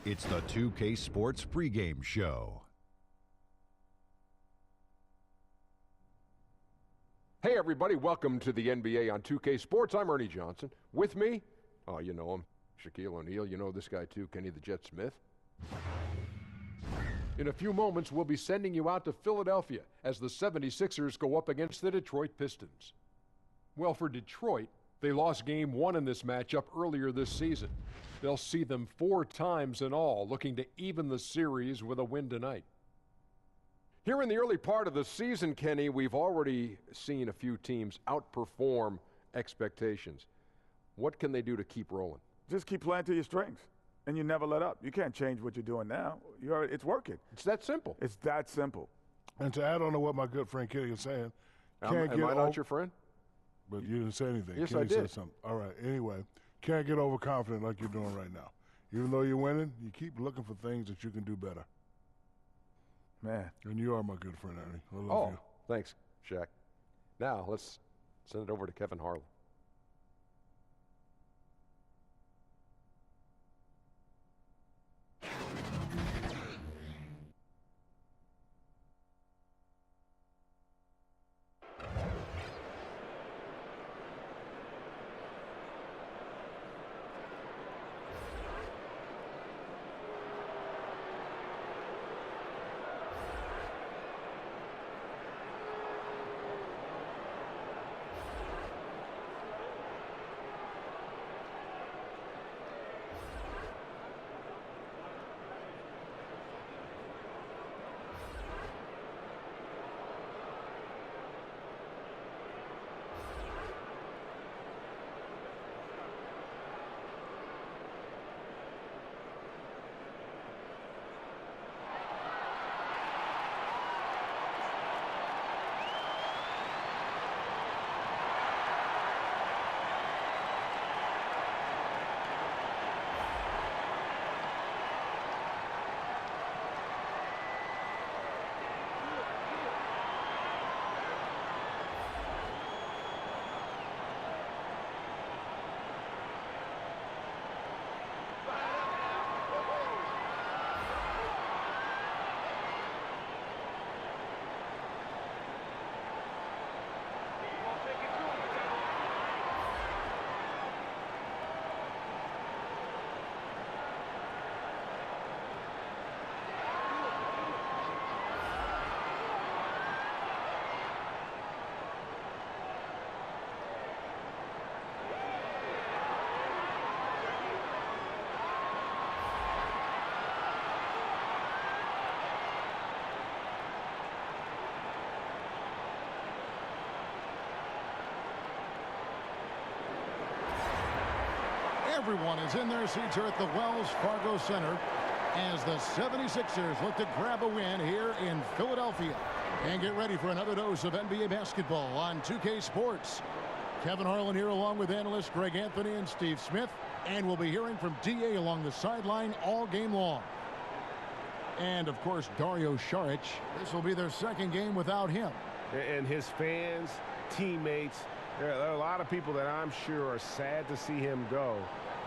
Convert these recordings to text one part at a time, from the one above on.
It's the 2K Sports pregame show. Hey everybody, welcome to the NBA on 2K Sports. I'm Ernie Johnson. With me, oh you know him, Shaquille O'Neal. You know this guy too, Kenny the Jet Smith. In a few moments, we'll be sending you out to Philadelphia as the 76ers go up against the Detroit Pistons. Well, for Detroit, they lost Game 1 in this matchup earlier this season. They'll see them 4 times in all, looking to even the series with a win tonight. Here in the early part of the season, Kenny, we've already seen a few teams outperform expectations. What can they do to keep rolling? Just keep playing to your strengths, and you never let up. You can't change what you're doing now. It's working. It's that simple. It's that simple. And to add on to what my good friend Kenny is saying, Am I not your friend? But you didn't say anything. Yes, Kenny I did. Said something. All right. Anyway, can't get overconfident like you're doing right now. Even though you're winning, you keep looking for things that you can do better. Man. And you are my good friend, Ernie. I love you. Thanks, Shaq. Now, let's send it over to Kevin Harlan. Everyone is in their seats here at the Wells Fargo Center as the 76ers look to grab a win here in Philadelphia. And get ready for another dose of NBA basketball on 2K Sports. Kevin Harlan here along with analysts Greg Anthony and Steve Smith. And we'll be hearing from DA along the sideline all game long. And, of course, Dario Saric. This will be their second game without him. And his fans, teammates, there are a lot of people that I'm sure are sad to see him go,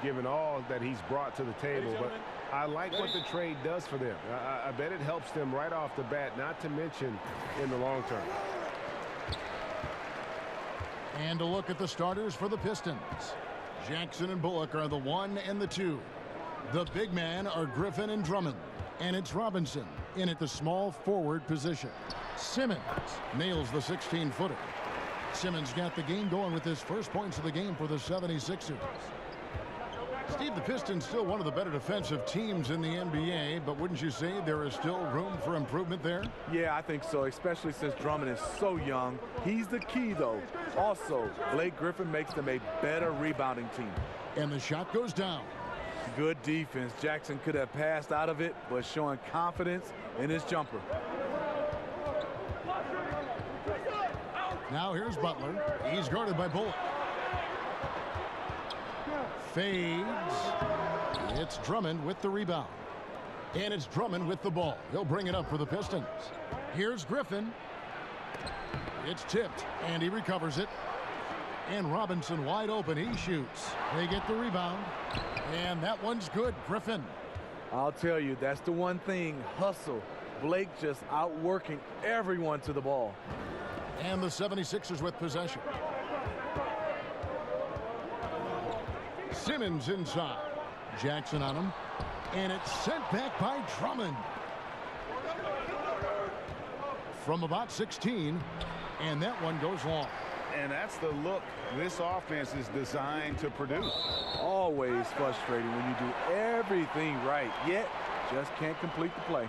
given all that he's brought to the table. But I like what the trade does for them. I bet it helps them right off the bat, not to mention in the long term. And a look at the starters for the Pistons. Jackson and Bullock are the 1 and the 2. The big men are Griffin and Drummond. And it's Robinson in at the small forward position. Simmons nails the 16-footer. Simmons got the game going with his first points of the game for the 76ers. Steve, the Pistons still one of the better defensive teams in the NBA, but wouldn't you say there is still room for improvement there? Yeah, I think so, especially since Drummond is so young. He's the key, though. Also, Blake Griffin makes them a better rebounding team. And the shot goes down. Good defense. Jackson could have passed out of it, but showing confidence in his jumper. Now here's Butler. He's guarded by Bullock. Fades. It's Drummond with the rebound. And it's Drummond with the ball. He'll bring it up for the Pistons. Here's Griffin. It's tipped, and he recovers it. And Robinson wide open. He shoots. They get the rebound. And that one's good. Griffin. I'll tell you, that's the one thing, hustle. Blake just outworking everyone to the ball. And the 76ers with possession. Simmons inside. Jackson on him. And it's sent back by Drummond. From about 16. And that one goes long. And that's the look this offense is designed to produce. Always frustrating when you do everything right, yet just can't complete the play.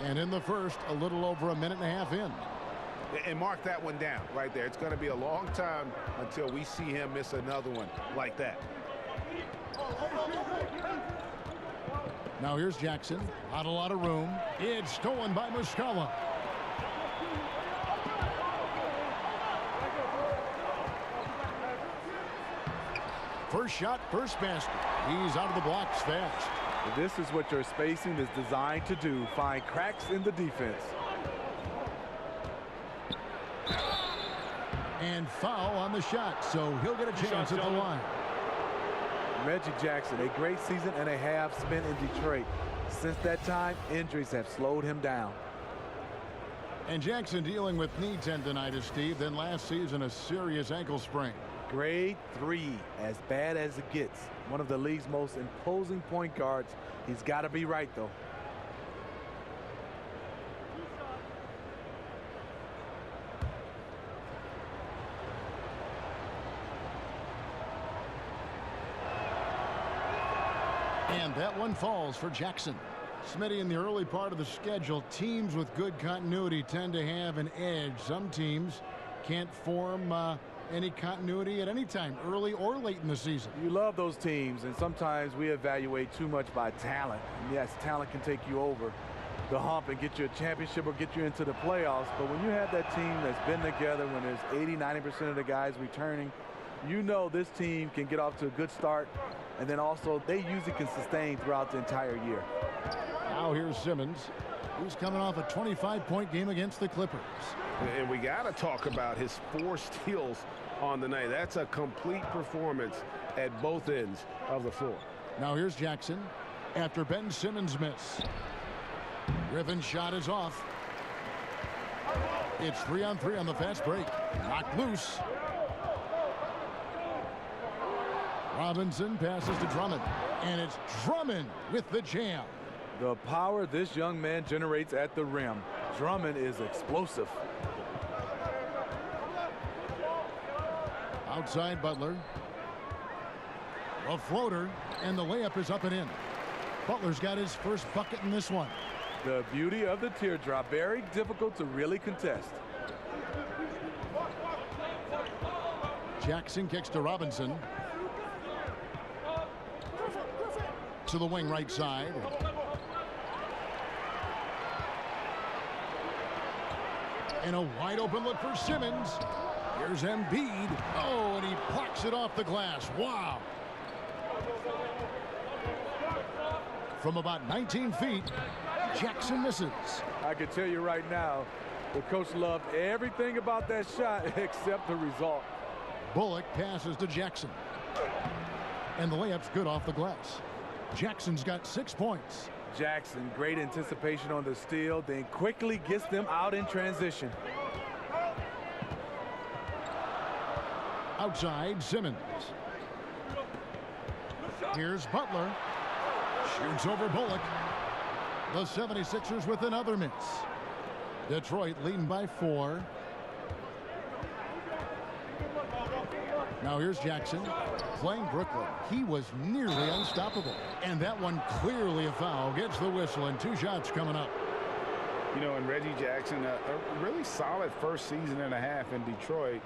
And in the first, a little over a minute and a half in. And mark that one down right there. It's going to be a long time until we see him miss another one like that. Now here's Jackson. Not a lot of room. It's stolen by Muscala. First shot, first basket. He's out of the blocks fast. This is what your spacing is designed to do. Find cracks in the defense. And foul on the shot, so he'll get a chance at the line. Reggie Jackson, a great season and a half spent in Detroit. Since that time, injuries have slowed him down. And Jackson dealing with knee tendonitis, Steve. Then last season, a serious ankle sprain. Grade 3, as bad as it gets. One of the league's most imposing point guards. He's got to be right, though. And that one falls for Jackson. Smitty, in the early part of the schedule, teams with good continuity tend to have an edge. Some teams can't form any continuity at any time, early or late in the season. You love those teams, and sometimes we evaluate too much by talent. And yes, talent can take you over the hump and get you a championship or get you into the playoffs. But when you have that team that's been together, when there's 80–90% of the guys returning, you know this team can get off to a good start. And then also, they usually can sustain throughout the entire year. Now here's Simmons, who's coming off a 25-point game against the Clippers. And we got to talk about his 4 steals on the night. That's a complete performance at both ends of the floor. Now here's Jackson after Ben Simmons' miss. Griffin's shot is off. It's 3-on-3 on the fast break. Knocked loose. Robinson passes to Drummond, and it's Drummond with the jam. The power this young man generates at the rim. Drummond is explosive. Outside Butler. A floater, and the layup is up and in. Butler's got his first bucket in this one. The beauty of the teardrop, very difficult to really contest. Jackson kicks to Robinson. To the wing right side. And a wide open look for Simmons. Here's Embiid. Oh, and he plucks it off the glass. Wow. From about 19 feet, Jackson misses. I can tell you right now, the coach loved everything about that shot except the result. Bullock passes to Jackson. And the layup's good off the glass. Jackson's got 6 points. Jackson, great anticipation on the steal, then quickly gets them out in transition. Outside, Simmons. Here's Butler. Shoots over Bullock. The 76ers with another miss. Detroit leading by 4. Now here's Jackson playing Brooklyn. He was nearly unstoppable. And that one clearly a foul. Gets the whistle and 2 shots coming up. You know, and Reggie Jackson, a really solid first season and a half in Detroit.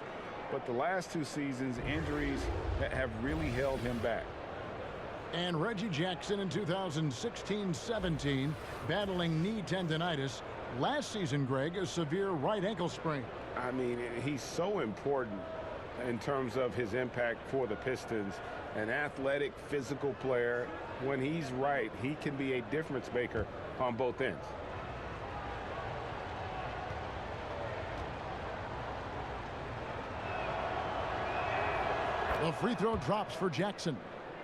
But the last 2 seasons, injuries have really held him back. And Reggie Jackson in 2016-17 battling knee tendonitis. Last season, Greg, a severe right ankle sprain. I mean, he's so important in terms of his impact for the Pistons. An athletic, physical player. When he's right, he can be a difference maker on both ends. The free throw drops for Jackson.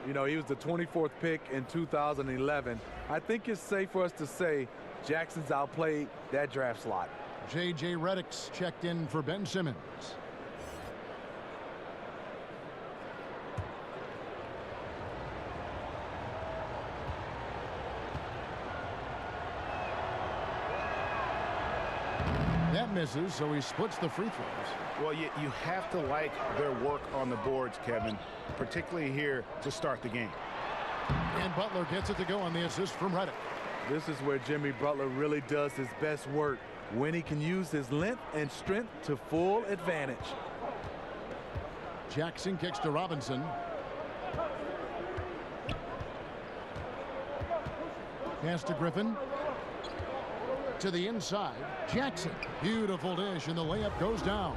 You know, he was the 24th pick in 2011. I think it's safe for us to say Jackson's outplayed that draft slot. J.J. Redick's checked in for Ben Simmons. That misses, so he splits the free throws. Well, you have to like their work on the boards, Kevin, particularly here to start the game. And Butler gets it to go on the assist from Redick. This is where Jimmy Butler really does his best work, when he can use his length and strength to full advantage. Jackson kicks to Robinson. Pass to Griffin. To the inside, Jackson. Beautiful dish, and the layup goes down.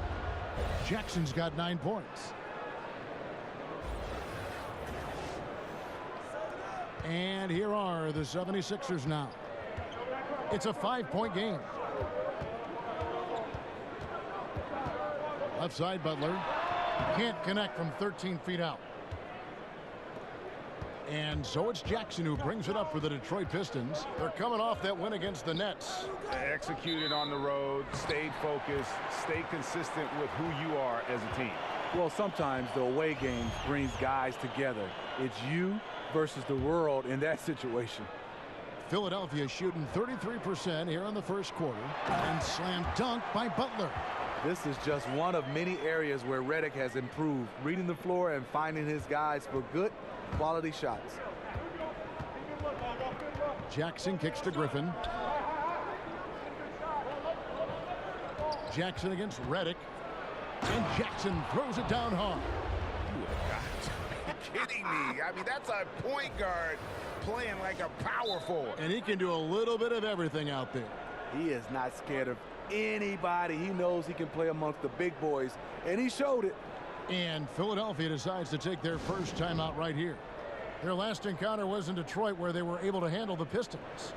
Jackson's got 9 points. And here are the 76ers now. It's a 5-point game. Left side, Butler. Can't connect from 13 feet out. And so it's Jackson who brings it up for the Detroit Pistons. They're coming off that win against the Nets. Executed on the road, stayed focused, stayed consistent with who you are as a team. Well, sometimes the away game brings guys together. It's you versus the world in that situation. Philadelphia shooting 33% here in the first quarter. And slam dunk by Butler. This is just one of many areas where Redick has improved, reading the floor and finding his guys for good quality shots. Jackson kicks to Griffin. Jackson against Redick. And Jackson throws it down hard. You have got to be kidding me. I mean, that's a point guard playing like a power forward. And he can do a little bit of everything out there. He is not scared of anybody. He knows he can play amongst the big boys, and he showed it. And Philadelphia decides to take their first timeout right here. Their last encounter was in Detroit, where they were able to handle the Pistons.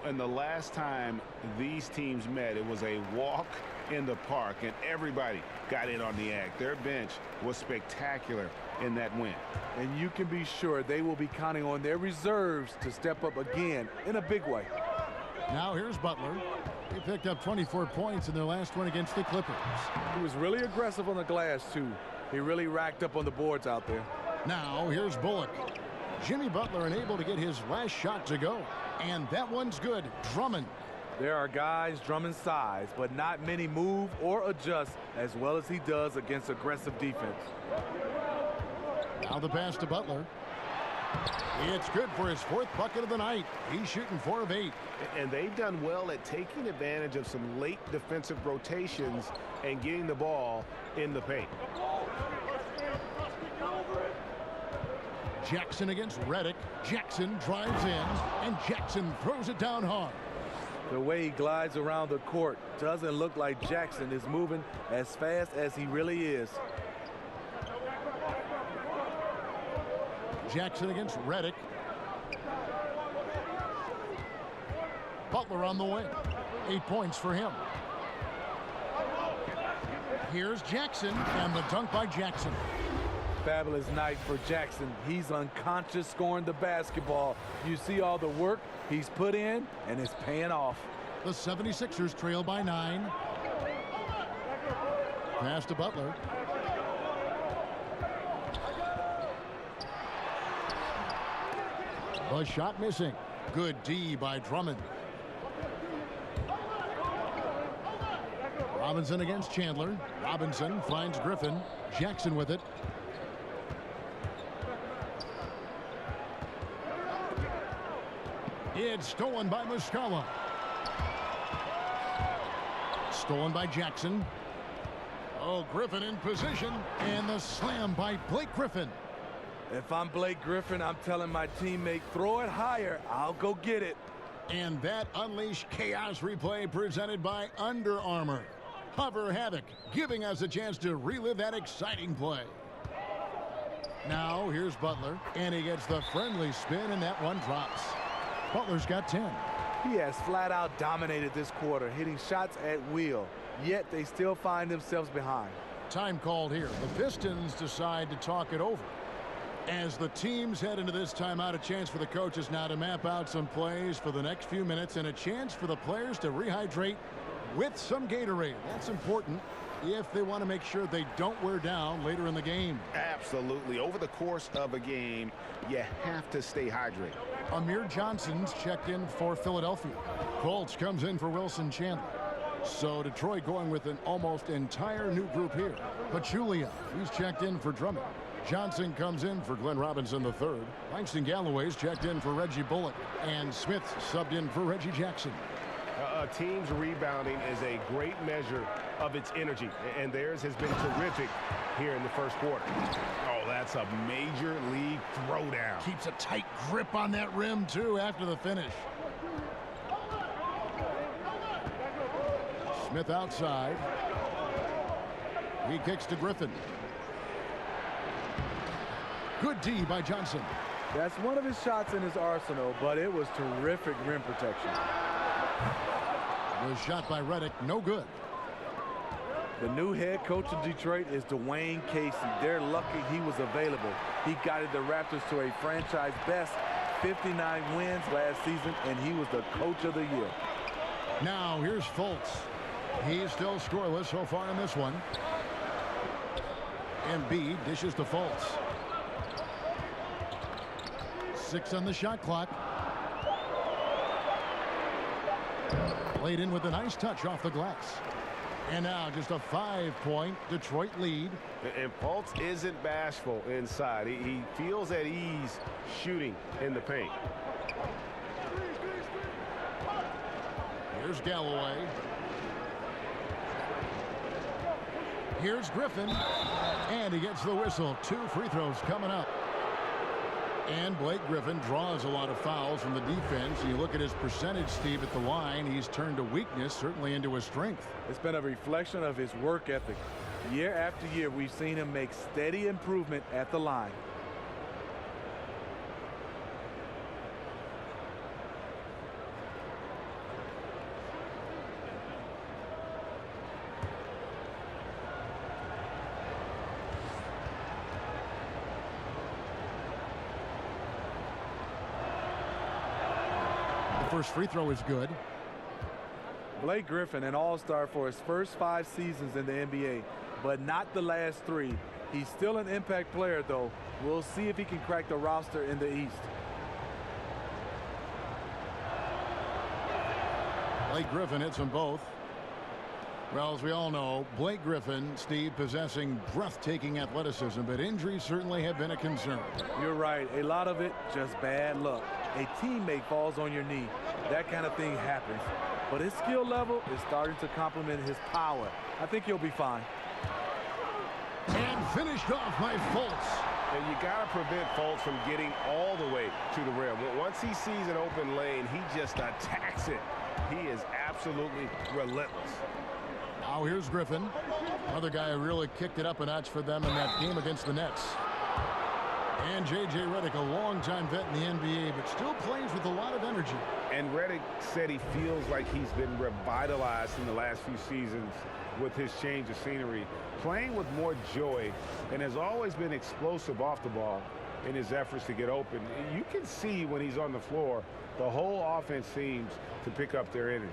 And the last time these teams met, it was a walk in the park, and everybody got in on the act. Their bench was spectacular in that win. And you can be sure they will be counting on their reserves to step up again in a big way. Now here's Butler. He picked up 24 points in their last one against the Clippers. He was really aggressive on the glass, too. He really racked up on the boards out there. Now here's Bullock. Jimmy Butler unable to get his last shot to go. And that one's good. Drummond. There are guys Drummond's size, but not many move or adjust as well as he does against aggressive defense. Now the pass to Butler. It's good for his 4th bucket of the night. He's shooting 4 of 8. And they've done well at taking advantage of some late defensive rotations and getting the ball in the paint. Jackson against Redick. Jackson drives in, and Jackson throws it down hard. The way he glides around the court doesn't look like Jackson is moving as fast as he really is. Jackson against Redick. Butler on the wing. 8 points for him. Here's Jackson, and the dunk by Jackson. Fabulous night for Jackson. He's unconscious scoring the basketball. You see all the work he's put in, and it's paying off. The 76ers trail by 9. Pass to Butler. The shot missing. Good D by Drummond. Robinson against Chandler. Robinson finds Griffin. Jackson with it. It's stolen by Muscala. Stolen by Jackson. Oh, Griffin in position. And the slam by Blake Griffin. If I'm Blake Griffin, I'm telling my teammate, throw it higher. I'll go get it. And that unleashed chaos replay presented by Under Armour. Hover Havoc, giving us a chance to relive that exciting play. Now here's Butler, and he gets the friendly spin, and that one drops. Butler's got 10. He has flat out dominated this quarter, hitting shots at will, yet they still find themselves behind. Time called here. The Pistons decide to talk it over. As the teams head into this timeout, a chance for the coaches now to map out some plays for the next few minutes and a chance for the players to rehydrate with some Gatorade. That's important if they want to make sure they don't wear down later in the game. Absolutely. Over the course of a game, you have to stay hydrated. Amir Johnson's checked in for Philadelphia. Colts comes in for Wilson Chandler. So Detroit going with an almost entire new group here. Pachulia, he's checked in for Drummond. Johnson comes in for Glenn Robinson III. Langston Galloway's checked in for Reggie Bullock. And Smith subbed in for Reggie Jackson. A team's rebounding is a great measure of its energy, and theirs has been terrific here in the first quarter. Oh, that's a major league throwdown. Keeps a tight grip on that rim, too, after the finish. Smith outside. He kicks to Griffin. Good D by Johnson. That's one of his shots in his arsenal, but it was terrific rim protection. The shot by Redick, no good. The new head coach of Detroit is Dwayne Casey. They're lucky he was available. He guided the Raptors to a franchise best 59 wins last season, and he was the coach of the year. Now here's Fultz. He's still scoreless so far in this one. Embiid dishes to Fultz. 6 on the shot clock. Played in with a nice touch off the glass. And now just a 5-point Detroit lead. And Fultz isn't bashful inside. He feels at ease shooting in the paint. Here's Galloway. Here's Griffin. And he gets the whistle. 2 free throws coming up. And Blake Griffin draws a lot of fouls from the defense. You look at his percentage, Steve, at the line. He's turned a weakness certainly into a strength. It's been a reflection of his work ethic. Year after year, we've seen him make steady improvement at the line. First free throw is good. Blake Griffin, an all-star for his first 5 seasons in the NBA, but not the last 3. He's still an impact player, though. We'll see if he can crack the roster in the East. Blake Griffin hits them both. Well, as we all know, Blake Griffin, Steve, possessing breathtaking athleticism, but injuries certainly have been a concern. You're right. A lot of it just bad luck. A teammate falls on your knee. That kind of thing happens. But his skill level is starting to complement his power. I think he'll be fine. And finished off by Fultz. And you got to prevent Fultz from getting all the way to the rim. Once he sees an open lane, he just attacks it. He is absolutely relentless. Now here's Griffin. Another guy who really kicked it up a notch for them in that game against the Nets. And J.J. Redick, a longtime vet in the NBA, but still plays with a lot of energy. And Redick said he feels like he's been revitalized in the last few seasons with his change of scenery, playing with more joy, and has always been explosive off the ball in his efforts to get open. You can see when he's on the floor, the whole offense seems to pick up their energy.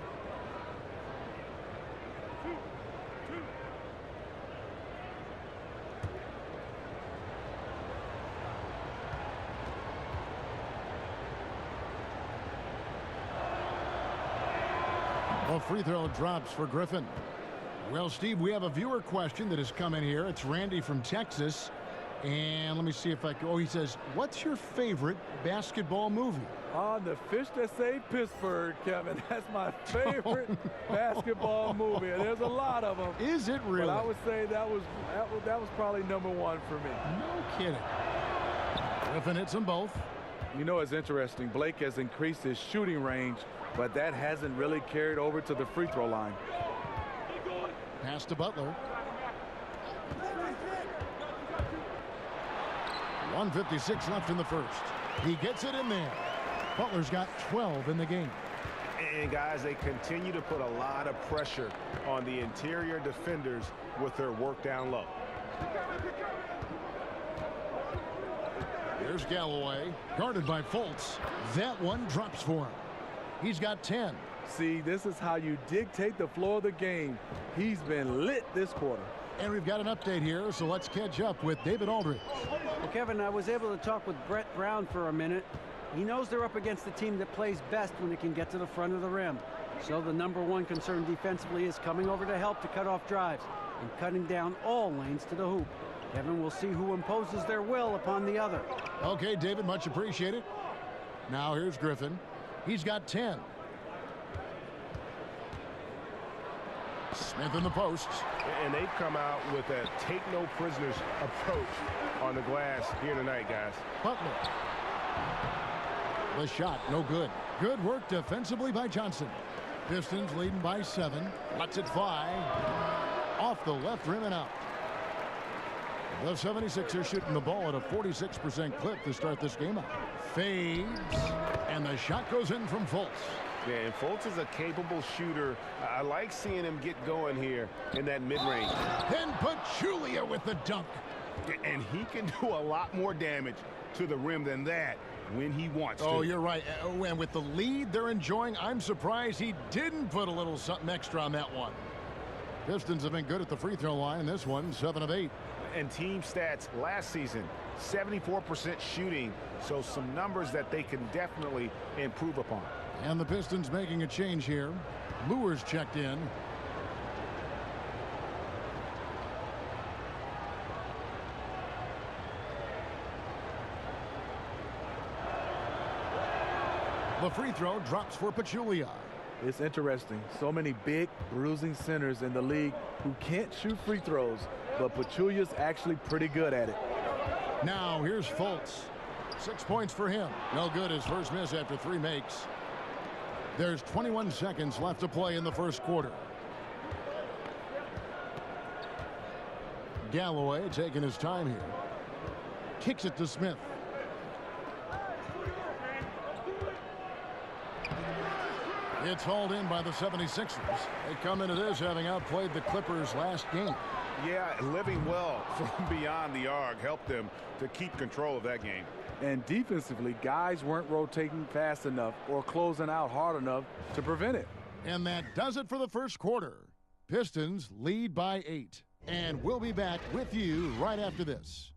A free throw drops for Griffin. Well, Steve, we have a viewer question that has come in here. It's Randy from Texas. And let me see if I can. Oh, he says, what's your favorite basketball movie? The Fish That Saved Pittsburgh, Kevin. That's my favorite basketball movie. And there's a lot of them. Is it really? But I would say that was probably #1 for me. No kidding. Griffin hits them both. You know, it's interesting. Blake has increased his shooting range, but that hasn't really carried over to the free throw line. Pass to Butler. 1:56 left in the first. He gets it in there. Butler's got 12 in the game. And guys, they continue to put a lot of pressure on the interior defenders with their work down low. Here's Galloway, guarded by Fultz. That one drops for him. He's got 10. See, this is how you dictate the flow of the game. He's been lit this quarter. And we've got an update here, so let's catch up with David Aldridge. Well, Kevin, I was able to talk with Brett Brown for a minute. He knows they're up against the team that plays best when it can get to the front of the rim. So the #1 concern defensively is coming over to help to cut off drives and cutting down all lanes to the hoop. Kevin, we'll see who imposes their will upon the other. Okay, David, much appreciated. Now here's Griffin. He's got 10. Smith in the posts. And they've come out with a take-no-prisoners approach on the glass here tonight, guys. Butler. The shot, no good. Good work defensively by Johnson. Pistons leading by 7. Lets it fly. Off the left rim and out. The 76ers shooting the ball at a 46% clip to start this game out. Fades. And the shot goes in from Fultz. Yeah, and Fultz is a capable shooter. I like seeing him get going here in that mid-range. And Pachulia with the dunk. And he can do a lot more damage to the rim than that when he wants to. Oh, you're right. And with the lead they're enjoying, I'm surprised he didn't put a little something extra on that one. Pistons have been good at the free throw line. This one, 7 of 8. And team stats last season, 74% shooting. So some numbers that they can definitely improve upon. And the Pistons making a change here. Lewis checked in. The free throw drops for Pachulia. It's interesting. So many big, bruising centers in the league who can't shoot free throws, but Pachulia's actually pretty good at it. Now here's Fultz. 6 points for him. No good, his first miss after 3 makes. There's 21 seconds left to play in the first quarter. Galloway taking his time here. Kicks it to Smith. It's hauled in by the 76ers. They come into this having outplayed the Clippers last game. Yeah, living well from beyond the arc helped them to keep control of that game. And defensively, guys weren't rotating fast enough or closing out hard enough to prevent it. And that does it for the first quarter. Pistons lead by 8. And we'll be back with you right after this.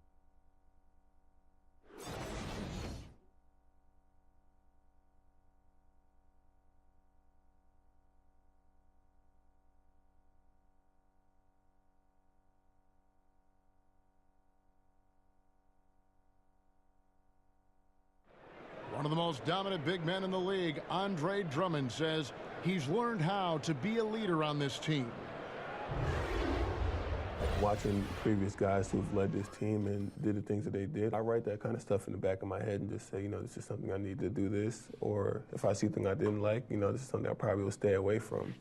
One of the most dominant big men in the league, Andre Drummond, says he's learned how to be a leader on this team. Watching previous guys who've led this team and did the things that they did, I write that kind of stuff in the back of my head and just say, this is something I need to do this. Or if I see something I didn't like, this is something I probably will stay away from.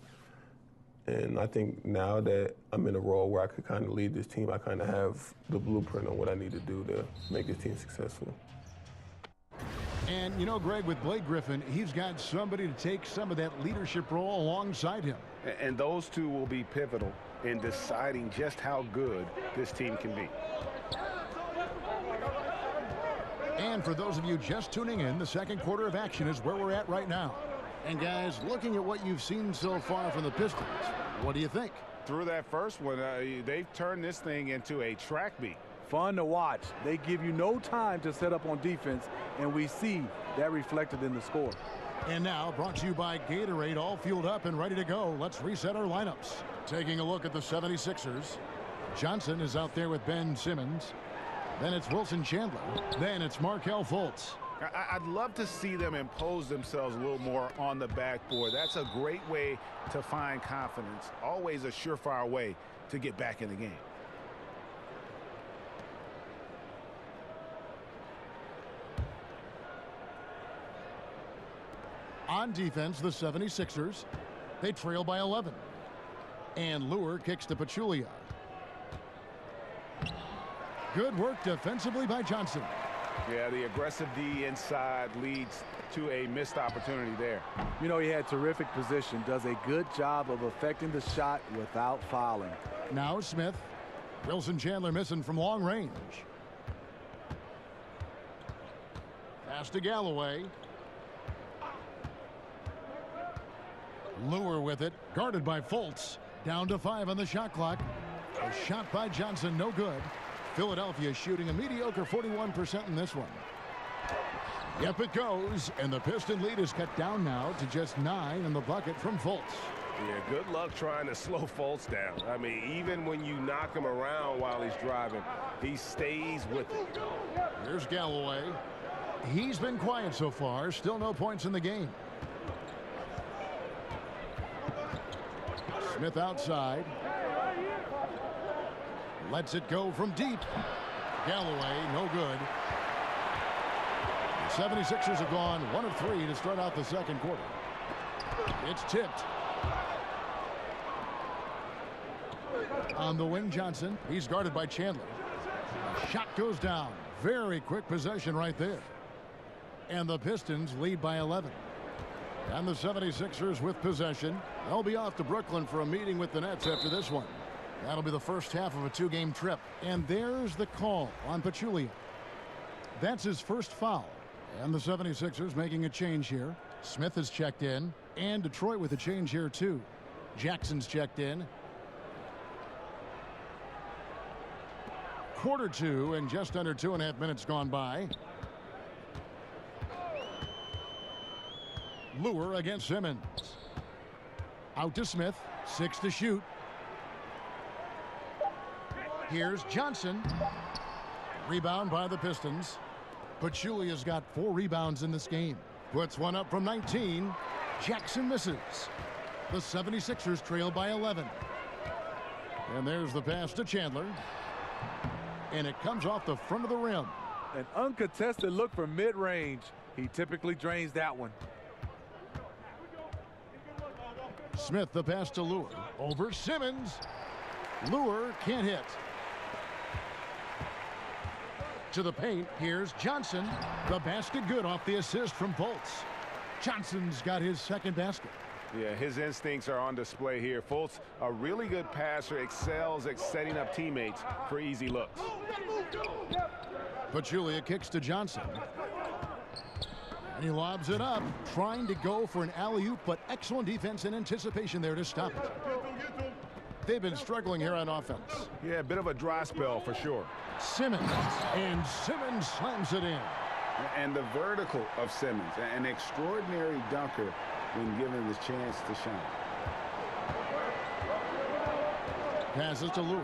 And I think now that I'm in a role where I could kind of lead this team, I kind of have the blueprint on what I need to do to make this team successful. And, Greg, with Blake Griffin, he's got somebody to take some of that leadership role alongside him. And those two will be pivotal in deciding just how good this team can be. And for those of you just tuning in, the second quarter of action is where we're at right now. And, guys, looking at what you've seen so far from the Pistons, what do you think? Through that first one, they've turned this thing into a track meet. Fun to watch. They give you no time to set up on defense, and we see that reflected in the score. And now, brought to you by Gatorade, all fueled up and ready to go. Let's reset our lineups. Taking a look at the 76ers. Johnson is out there with Ben Simmons. Then it's Wilson Chandler. Then it's Markelle Fultz. I'd love to see them impose themselves a little more on the backboard. That's a great way to find confidence. Always a surefire way to get back in the game. On defense, the 76ers, they trail by 11. And Lure kicks to Pachulia. Good work defensively by Johnson. Yeah, the aggressive D inside leads to a missed opportunity there. You know, he had terrific position, does a good job of affecting the shot without fouling. Now Smith. Wilson Chandler missing from long range. Pass to Galloway. Lure with it, guarded by Fultz. Down to 5 on the shot clock. A shot by Johnson, no good. Philadelphia shooting a mediocre 41% in this one. Yep, it goes, and the Piston lead is cut down now to just 9 in the bucket from Fultz. Yeah, good luck trying to slow Fultz down. I mean, even when you knock him around while he's driving, he stays with it. Here's Galloway. He's been quiet so far, still no points in the game. Smith outside. Lets it go from deep. Galloway, no good. The 76ers have gone 1 of 3 to start out the second quarter. It's tipped. On the wing, Johnson. He's guarded by Chandler. The shot goes down. Very quick possession right there. And the Pistons lead by 11. And the 76ers with possession. They'll be off to Brooklyn for a meeting with the Nets after this one. That'll be the first half of a 2-game trip. And there's the call on Pachulia. That's his first foul. And the 76ers making a change here. Smith has checked in. And Detroit with a change here too. Jackson's checked in. Quarter 2 and just under 2.5 minutes gone by. Lure against Simmons. Out to Smith. 6 to shoot. Here's Johnson. Rebound by the Pistons. Pachulia's got 4 rebounds in this game. Puts one up from 19. Jackson misses. The 76ers trail by 11. And there's the pass to Chandler. And it comes off the front of the rim. An uncontested look for mid-range. He typically drains that one. Smith, the pass to Lure. Over Simmons. Lure can't hit. To the paint, here's Johnson. The basket good off the assist from Fultz. Johnson's got his second basket. Yeah, his instincts are on display here. Fultz, a really good passer, excels at setting up teammates for easy looks. Pachulia kicks to Johnson. And he lobs it up, trying to go for an alley-oop, but excellent defense and anticipation there to stop it. They've been struggling here on offense. Yeah, a bit of a dry spell for sure. Simmons, and Simmons slams it in. And the vertical of Simmons, an extraordinary dunker when given the chance to shine. Passes to Lure.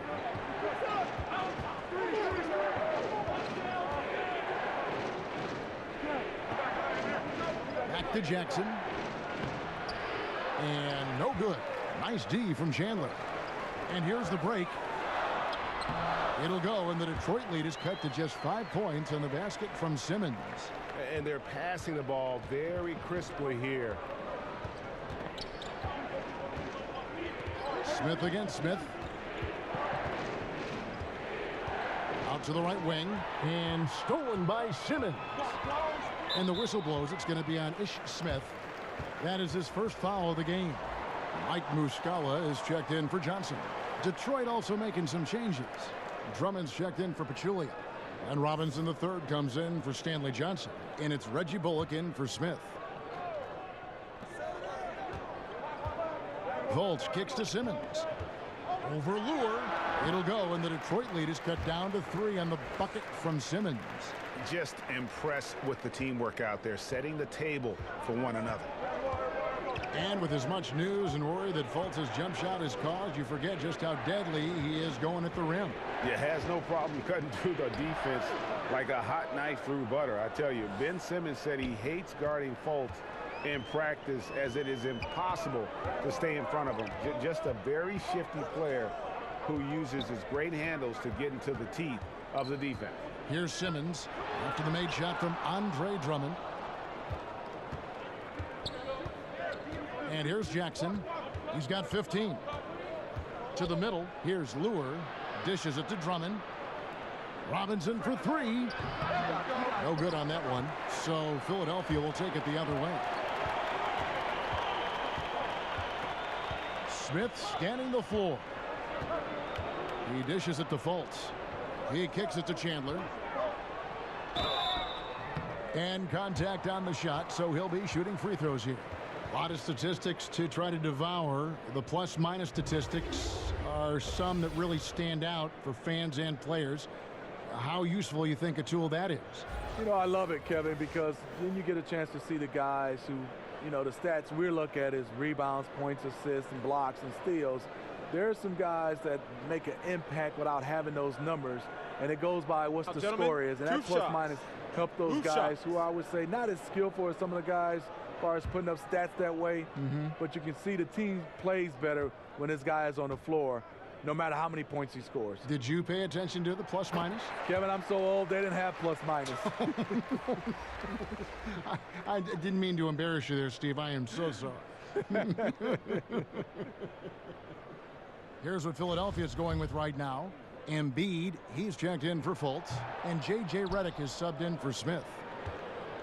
Back to Jackson. And no good. Nice D from Chandler. And here's the break. It'll go, and the Detroit lead is cut to just 5 points on the basket from Simmons. And they're passing the ball very crisply here. Smith against Smith. Out to the right wing. And stolen by Simmons. And the whistle blows. It's going to be on Ish Smith. That is his first foul of the game. Mike Muscala is checked in for Johnson. Detroit also making some changes. Drummond's checked in for Pachulia. And Robinson III comes in for Stanley Johnson. And it's Reggie Bullock in for Smith. Fultz kicks to Simmons. Over Lure. It'll go, and the Detroit lead is cut down to 3 on the bucket from Simmons. Just impressed with the teamwork out there, setting the table for one another. And with as much news and worry that Fultz's jump shot has caused, you forget just how deadly he is going at the rim. Yeah, has no problem cutting through the defense like a hot knife through butter. I tell you, Ben Simmons said he hates guarding Fultz in practice, as it is impossible to stay in front of him. Just a very shifty player who uses his great handles to get into the teeth of the defense. Here's Simmons after the made shot from Andre Drummond. And here's Jackson. He's got 15. To the middle, here's Lure. Dishes it to Drummond. Robinson for three. No good on that one. So Philadelphia will take it the other way. Smith scanning the floor. He dishes it to Fultz. He kicks it to Chandler. And contact on the shot, so he'll be shooting free throws here. A lot of statistics to try to devour. The plus-minus statistics are some that really stand out for fans and players. How useful you think a tool that is? You know, I love it, Kevin, because then you get a chance to see the guys who, you know, the stats we look at is rebounds, points, assists, and blocks and steals. There are some guys that make an impact without having those numbers, and it goes by what the score is, and that plus-minus help those guys who I would say not as skillful as some of the guys as far as putting up stats that way, but you can see the team plays better when this guy is on the floor, no matter how many points he scores. Did you pay attention to the plus-minus? Kevin, I'm so old, they didn't have plus-minus. I didn't mean to embarrass you there, Steve. I am so sorry. Here's what Philadelphia is going with right now. Embiid, he's checked in for Fultz, and J.J. Redick is subbed in for Smith.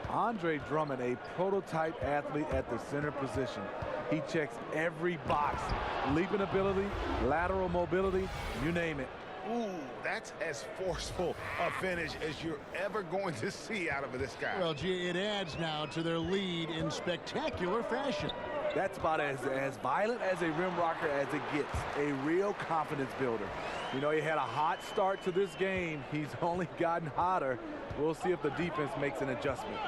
Andre Drummond, a prototype athlete at the center position. He checks every box. Leaping ability, lateral mobility, you name it. Ooh, that's as forceful a finish as you're ever going to see out of this guy. Well, gee, it adds now to their lead in spectacular fashion. That's about as violent as a rim rocker as it gets. A real confidence builder. You know, he had a hot start to this game. He's only gotten hotter. We'll see if the defense makes an adjustment.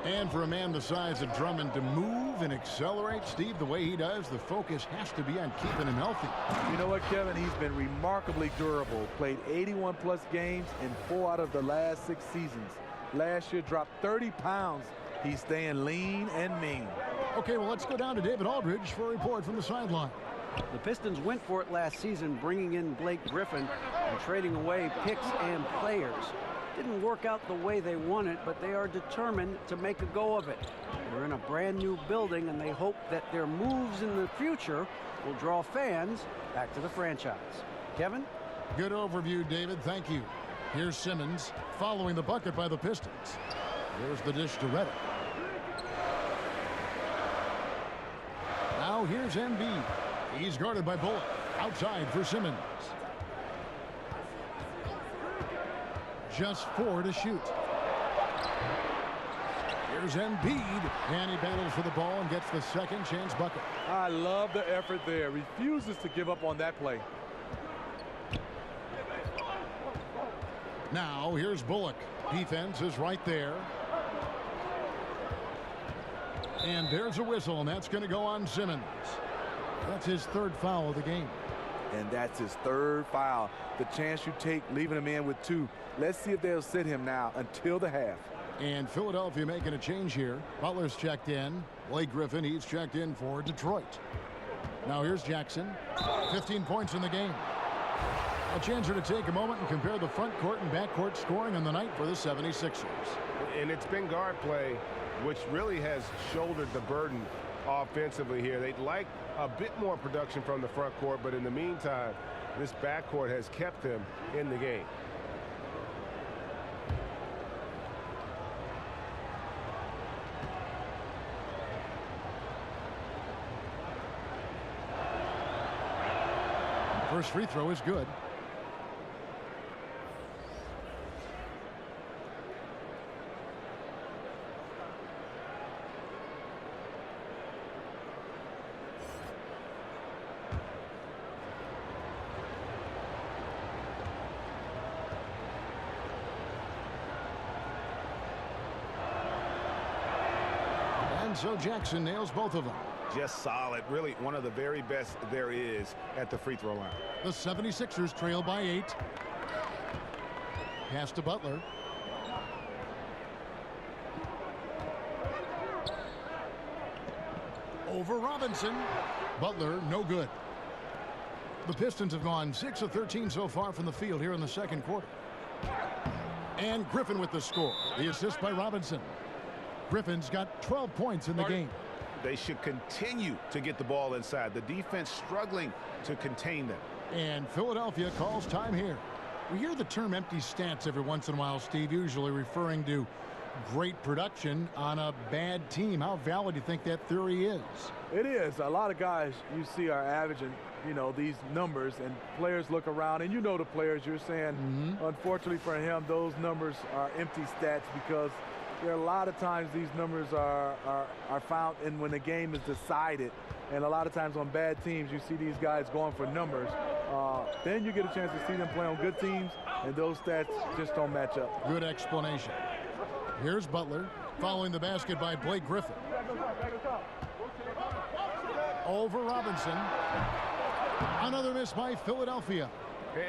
And for a man the size of Drummond to move and accelerate, Steve, the way he does, the focus has to be on keeping him healthy. You know what, Kevin? He's been remarkably durable. Played 81-plus games in 4 out of the last 6 seasons. Last year, dropped 30 pounds. He's staying lean and mean. Okay, well, let's go down to David Aldridge for a report from the sideline. The Pistons went for it last season, bringing in Blake Griffin and trading away picks and players. Didn't work out the way they wanted, but they are determined to make a go of it. They're in a brand new building, and they hope that their moves in the future will draw fans back to the franchise. Kevin? Good overview, David. Thank you. Here's Simmons following the bucket by the Pistons. Here's the dish to Redick. Now here's Embiid. He's guarded by Bullock. Outside for Simmons. Just 4 to shoot. Here's Embiid, and he battles for the ball and gets the second chance bucket. I love the effort there. Refuses to give up on that play. Now here's Bullock. Defense is right there. And there's a whistle, and that's going to go on Simmons. That's his 3rd foul of the game. And that's his 3rd foul. The chance you take leaving him in with 2. Let's see if they'll sit him now until the half. And Philadelphia making a change here. Butler's checked in. Blake Griffin, he's checked in for Detroit. Now here's Jackson. 15 points in the game. A chance here to take a moment and compare the front court and back court scoring on the night for the 76ers. And it's been guard play, which really has shouldered the burden offensively here. They'd like a bit more production from the front court, but in the meantime, this backcourt has kept them in the game. First free throw is good. And so Jackson nails both of them. Just solid. Really one of the very best there is at the free throw line. The 76ers trail by 8. Pass to Butler. Over Robinson. Butler, no good. The Pistons have gone 6 of 13 so far from the field here in the second quarter. And Griffin with the score. The assist by Robinson. Griffin's got 12 points in the game. They should continue to get the ball inside. The defense struggling to contain them. And Philadelphia calls time here. We hear the term empty stats every once in a while, Steve, usually referring to great production on a bad team. How valid do you think that theory is? It is. A lot of guys you see are averaging, you know, these numbers, and players look around, and you know the players, you're saying, unfortunately for him, those numbers are empty stats because there are a lot of times these numbers are found in when the game is decided. And a lot of times on bad teams, you see these guys going for numbers. Then you get a chance to see them play on good teams, and those stats just don't match up. Good explanation. Here's Butler, following the basket by Blake Griffin. Over Robinson. Another miss by Philadelphia.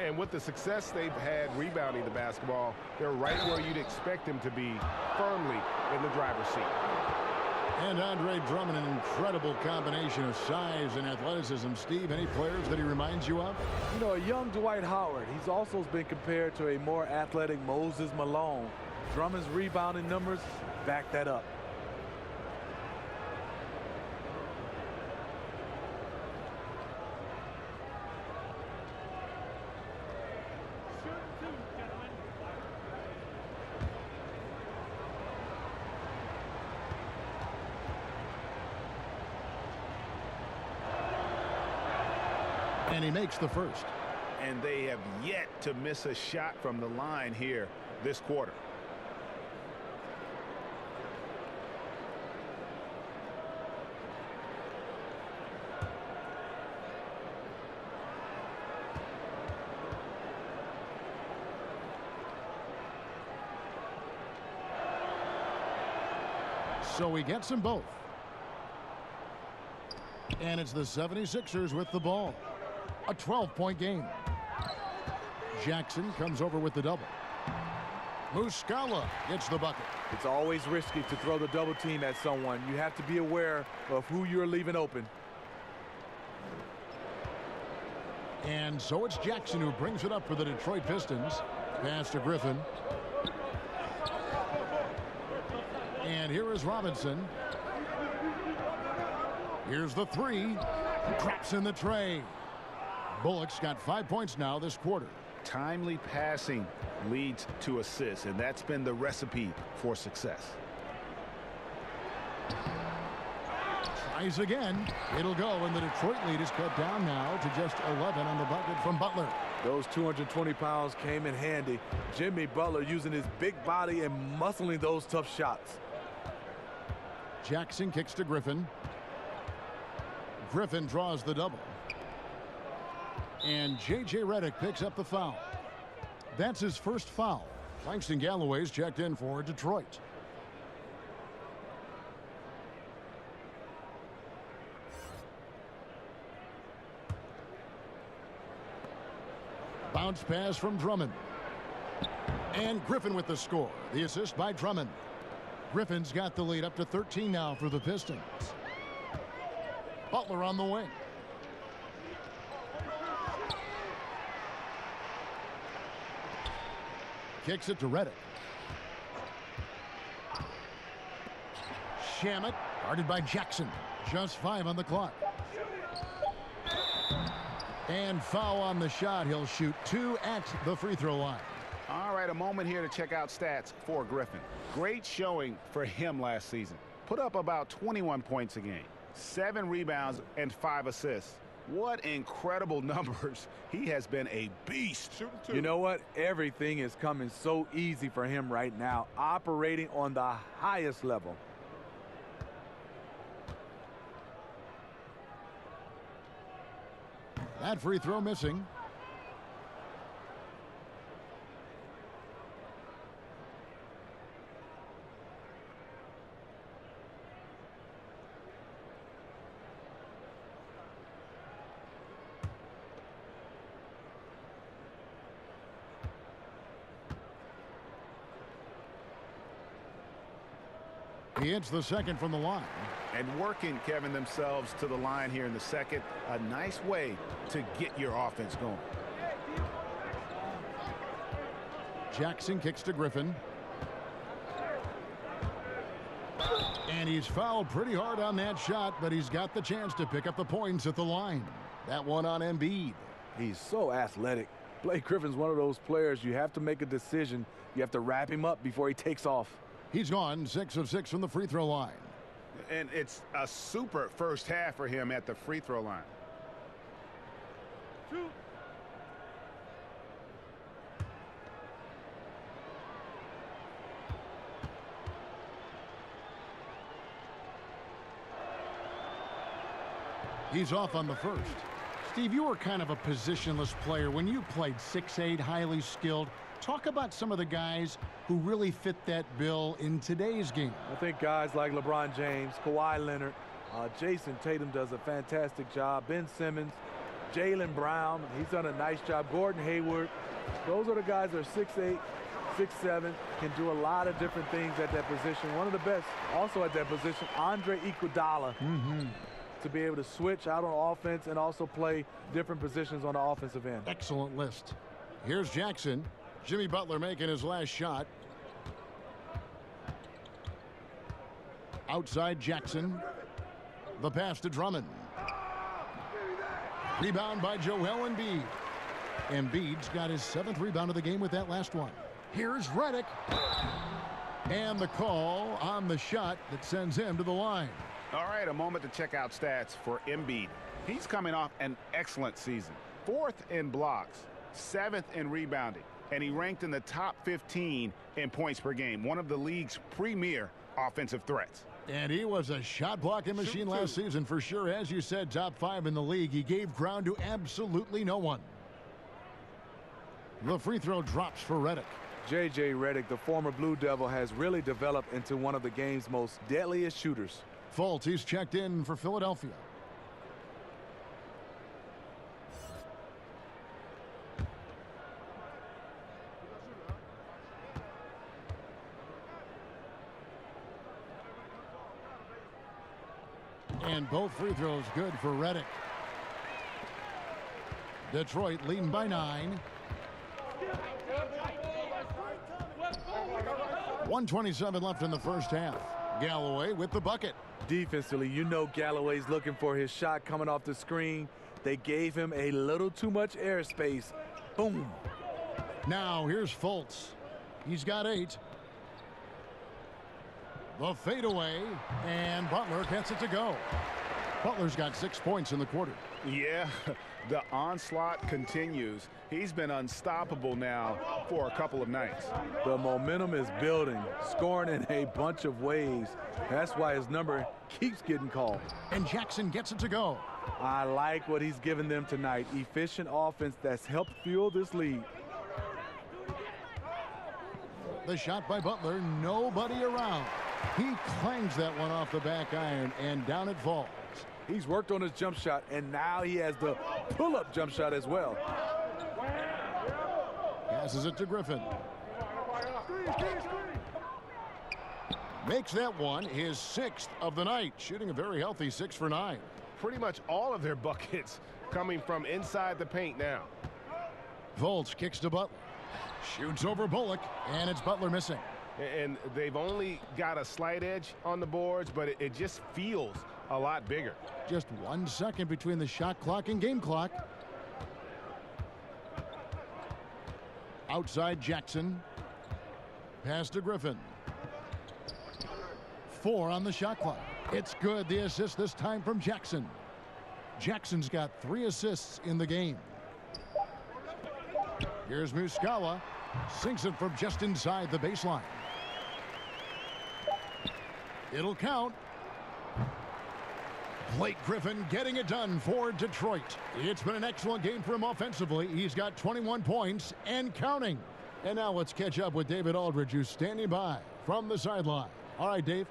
And with the success they've had rebounding the basketball, they're right where you'd expect them to be, firmly in the driver's seat. And Andre Drummond, an incredible combination of size and athleticism. Steve, any players that he reminds you of? You know, a young Dwight Howard. He's also been compared to a more athletic Moses Malone. Drummond's rebounding numbers back that up. And he makes the first. And they have yet to miss a shot from the line here this quarter. So he gets them both. And it's the 76ers with the ball. A 12-point game. Jackson comes over with the double. Muscala gets the bucket. It's always risky to throw the double team at someone. You have to be aware of who you're leaving open. And so it's Jackson who brings it up for the Detroit Pistons. Pass to Griffin. And here is Robinson. Here's the three. Drops in the tray. Bullock's got 5 points now this quarter. Timely passing leads to assists, and that's been the recipe for success. Tries again. It'll go, and the Detroit lead is cut down now to just 11 on the bucket from Butler. Those 220 pounds came in handy. Jimmy Butler using his big body and muscling those tough shots. Jackson kicks to Griffin. Griffin draws the double. And J.J. Redick picks up the foul. That's his first foul. Langston Galloway's checked in for Detroit. Bounce pass from Drummond. And Griffin with the score. The assist by Drummond. Griffin's got the lead up to 13 now for the Pistons. Butler on the wing. Kicks it to Redick. Shamet guarded by Jackson. Just 5 on the clock. And foul on the shot. He'll shoot 2 at the free throw line. All right, a moment here to check out stats for Griffin. Great showing for him last season. Put up about 21 points a game, 7 rebounds, and 5 assists. What incredible numbers. He has been a beast. You know what? Everything is coming so easy for him right now, operating on the highest level. That free throw missing. He hits the second from the line. And working, Kevin, themselves to the line here in the second. A nice way to get your offense going. Jackson kicks to Griffin. And he's fouled pretty hard on that shot, but he's got the chance to pick up the points at the line. That one on Embiid. He's so athletic. Blake Griffin's one of those players you have to make a decision. You have to wrap him up before he takes off. He's gone 6 of 6 from the free throw line. And it's a super first half for him at the free throw line. He's off on the first. Steve, you were kind of a positionless player when you played 6'8", highly skilled. Talk about some of the guys who really fit that bill in today's game. I think guys like LeBron James, Kawhi Leonard, Jason Tatum does a fantastic job. Ben Simmons, Jaylen Brown, he's done a nice job. Gordon Hayward. Those are the guys that are 6'8", 6'7", can do a lot of different things at that position. One of the best also at that position, Andre Iguodala. To be able to switch out on offense and also play different positions on the offensive end. Excellent list. Here's Jackson. Jimmy Butler making his last shot. Outside Jackson. The pass to Drummond. Rebound by Joel Embiid. Embiid's got his 7th rebound of the game with that last one. Here's Redick. And the call on the shot that sends him to the line. All right, a moment to check out stats for Embiid. He's coming off an excellent season. 4th in blocks, 7th in rebounding, and he ranked in the top 15 in points per game, one of the league's premier offensive threats. And he was a shot blocking machine last season for sure. As you said, top 5 in the league. He gave ground to absolutely no one. The free throw drops for Redick. J.J. Redick, the former Blue Devil, has really developed into one of the game's most deadliest shooters. Fultz, he's checked in for Philadelphia. And both free throws good for Redick. Detroit leading by 9. 1:27 left in the first half. Galloway with the bucket. Defensively, you know Galloway's looking for his shot coming off the screen. They gave him a little too much airspace. Boom. Now here's Fultz. He's got 8. The fadeaway, and Butler gets it to go. Butler's got 6 points in the quarter. Yeah, the onslaught continues. He's been unstoppable now for a couple of nights. The momentum is building, scoring in a bunch of ways. That's why his number keeps getting called. And Jackson gets it to go. I like what he's given them tonight. Efficient offense that's helped fuel this lead. The shot by Butler, nobody around. He clangs that one off the back iron, and down it falls. He's worked on his jump shot, and now he has the pull-up jump shot as well. Passes it to Griffin. Makes that one his 6th of the night, shooting a very healthy 6 for 9. Pretty much all of their buckets coming from inside the paint now. Fultz kicks to Butler. Shoots over Bullock, and it's Butler missing. And they've only got a slight edge on the boards, but it just feels a lot bigger. Just 1 second between the shot clock and game clock. Outside Jackson. Pass to Griffin. 4 on the shot clock. It's good. The assist this time from Jackson. Jackson's got 3 assists in the game. Here's Muscala. Sinks it from just inside the baseline. It'll count. Blake Griffin getting it done for Detroit. It's been an excellent game for him offensively. He's got 21 points and counting. And now let's catch up with David Aldridge, who's standing by from the sideline. All right, Dave.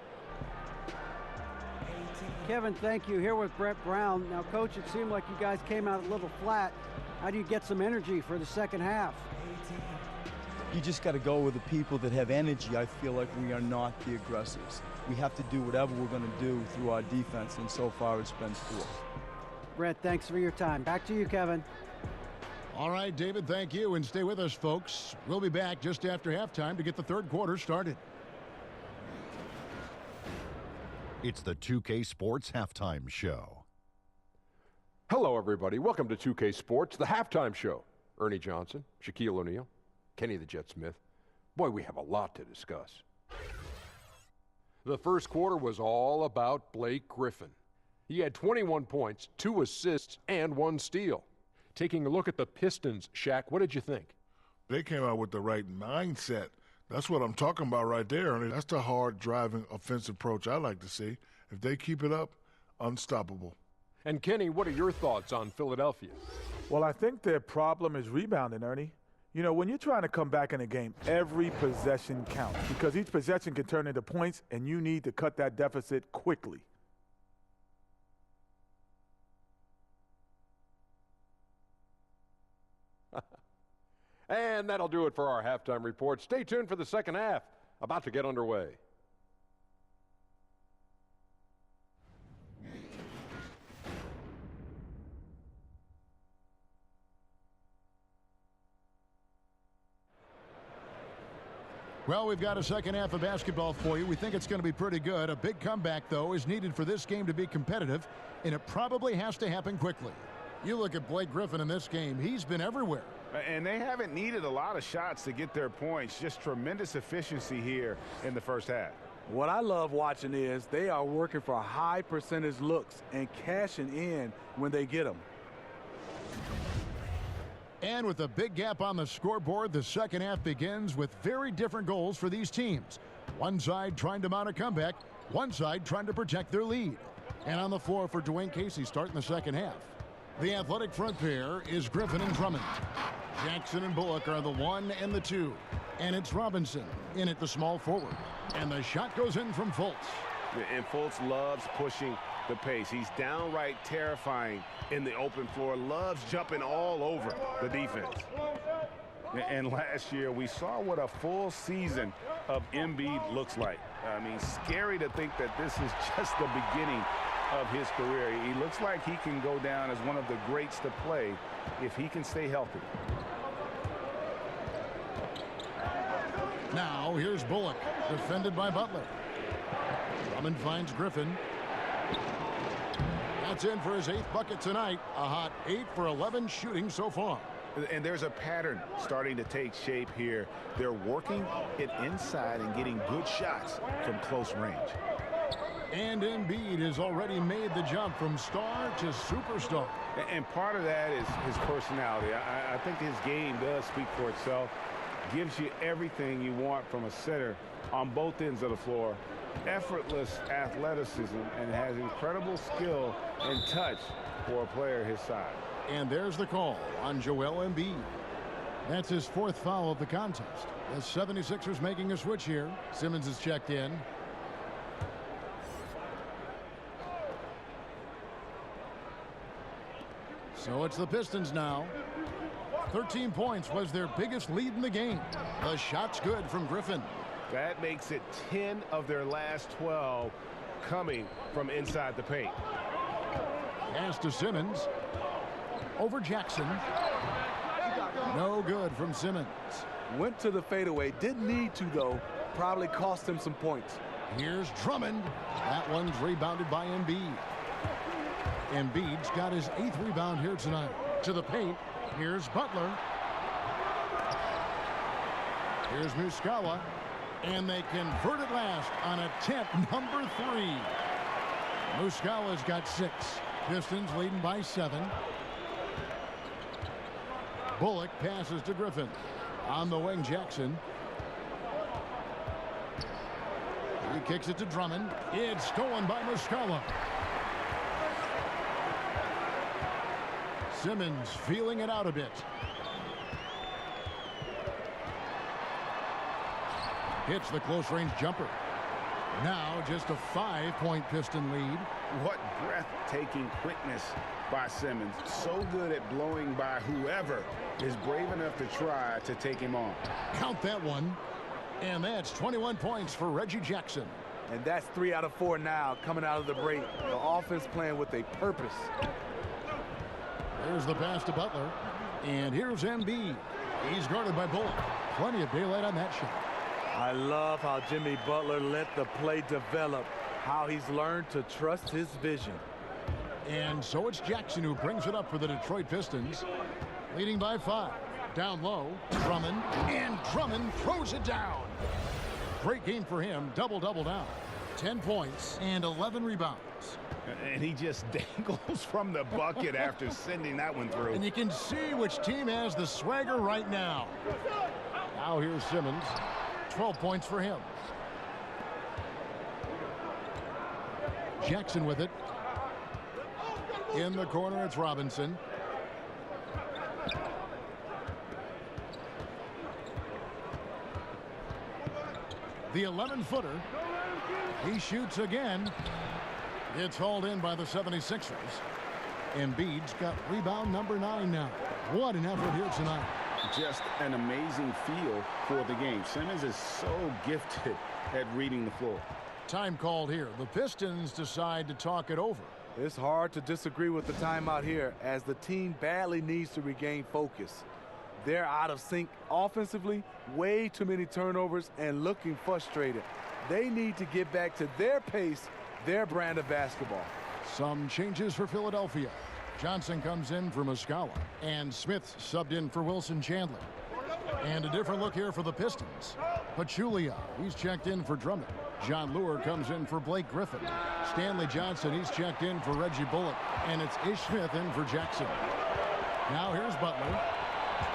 Kevin, thank you. Here with Brett Brown. Now, Coach, it seemed like you guys came out a little flat. How do you get some energy for the second half? You just got to go with the people that have energy. I feel like we are not the aggressors. We have to do whatever we're going to do through our defense, and so far it's been poor. Brett, thanks for your time. Back to you, Kevin. All right, David, thank you, and stay with us, folks. We'll be back just after halftime to get the third quarter started. It's the 2K Sports Halftime Show. Hello, everybody. Welcome to 2K Sports, the halftime show. Ernie Johnson, Shaquille O'Neal, Kenny the Jet Smith. Boy, we have a lot to discuss. The first quarter was all about Blake Griffin. He had 21 points, 2 assists, and 1 steal. Taking a look at the Pistons, Shaq, what did you think? They came out with the right mindset. That's what I'm talking about right there. And that's the hard driving offensive approach I like to see. If they keep it up, unstoppable. And Kenny, what are your thoughts on Philadelphia? Well, I think their problem is rebounding, Ernie. You know, when you're trying to come back in a game, every possession counts because each possession can turn into points, and you need to cut that deficit quickly. And that'll do it for our halftime report. Stay tuned for the second half, about to get underway. Well, we've got a second half of basketball for you. We think it's going to be pretty good. A big comeback, though, is needed for this game to be competitive, and it probably has to happen quickly. You look at Blake Griffin in this game. He's been everywhere. And they haven't needed a lot of shots to get their points. Just tremendous efficiency here in the first half. What I love watching is they are working for high percentage looks and cashing in when they get them. And with a big gap on the scoreboard, the second half begins with very different goals for these teams. One side trying to mount a comeback, one side trying to protect their lead. And on the floor for Dwayne Casey starting the second half. The athletic front pair is Griffin and Drummond. Jackson and Bullock are the 1 and the 2. And it's Robinson in at the small forward. And the shot goes in from Fultz. And Fultz loves pushing the pace. He's downright terrifying in the open floor. Loves jumping all over the defense. And last year, we saw what a full season of Embiid looks like. I mean, scary to think that this is just the beginning of his career. He looks like he can go down as one of the greats to play if he can stay healthy. Now, here's Bullock, defended by Butler. Drummond finds Griffin. That's in for his 8th bucket tonight. A hot 8 for 11 shooting so far. And there's a pattern starting to take shape here. They're working it inside and getting good shots from close range. And Embiid has already made the jump from star to superstar. And part of that is his personality. I think his game does speak for itself. Gives you everything you want from a center on both ends of the floor. Effortless athleticism and has incredible skill and touch for a player his size. And there's the call on Joel Embiid. That's his 4th foul of the contest. The 76ers making a switch here. Simmons is checked in. So it's the Pistons now. 13 points was their biggest lead in the game. The shot's good from Griffin. That makes it 10 of their last 12 coming from inside the paint. Pass to Simmons. Over Jackson. No good from Simmons. Went to the fadeaway. Didn't need to, though. Probably cost him some points. Here's Drummond. That one's rebounded by Embiid. Embiid's got his 8th rebound here tonight. To the paint. Here's Butler. Here's Muscala. And they convert it last on attempt number 3. Muscala's got 6. Pistons leading by 7. Bullock passes to Griffin. On the wing, Jackson. He kicks it to Drummond. It's stolen by Muscala. Simmons feeling it out a bit. Hits the close-range jumper. Now just a 5-point Piston lead. What breathtaking quickness by Simmons. So good at blowing by whoever is brave enough to try to take him on. Count that one. And that's 21 points for Reggie Jackson. And that's 3 out of 4 now coming out of the break. The offense playing with a purpose. There's the pass to Butler. And here's Embiid. He's guarded by Bullock. Plenty of daylight on that shot. I love how Jimmy Butler let the play develop, how he's learned to trust his vision. And so it's Jackson who brings it up for the Detroit Pistons, leading by 5. Down low, Drummond, and Drummond throws it down. Great game for him, double-double down. 10 points and 11 rebounds. And he just dangles from the bucket after sending that one through. And you can see which team has the swagger right now. Now here's Simmons. 12 points for him. Jackson with it. In the corner, it's Robinson. The 11-footer. He shoots again. It's hauled in by the 76ers. Embiid's got rebound number 9 now. What an effort here tonight. Just an amazing feel for the game. Simmons is so gifted at reading the floor. Time called here. The Pistons decide to talk it over. It's hard to disagree with the timeout here, as the team badly needs to regain focus. They're out of sync offensively, way too many turnovers, and looking frustrated. They need to get back to their pace, their brand of basketball. Some changes for Philadelphia. Johnson comes in for Muscala, and Smith subbed in for Wilson Chandler. And a different look here for the Pistons. Pachulia, he's checked in for Drummond. John Lure comes in for Blake Griffin. Stanley Johnson, he's checked in for Reggie Bullock. And it's Ish Smith in for Jackson. Now here's Butler.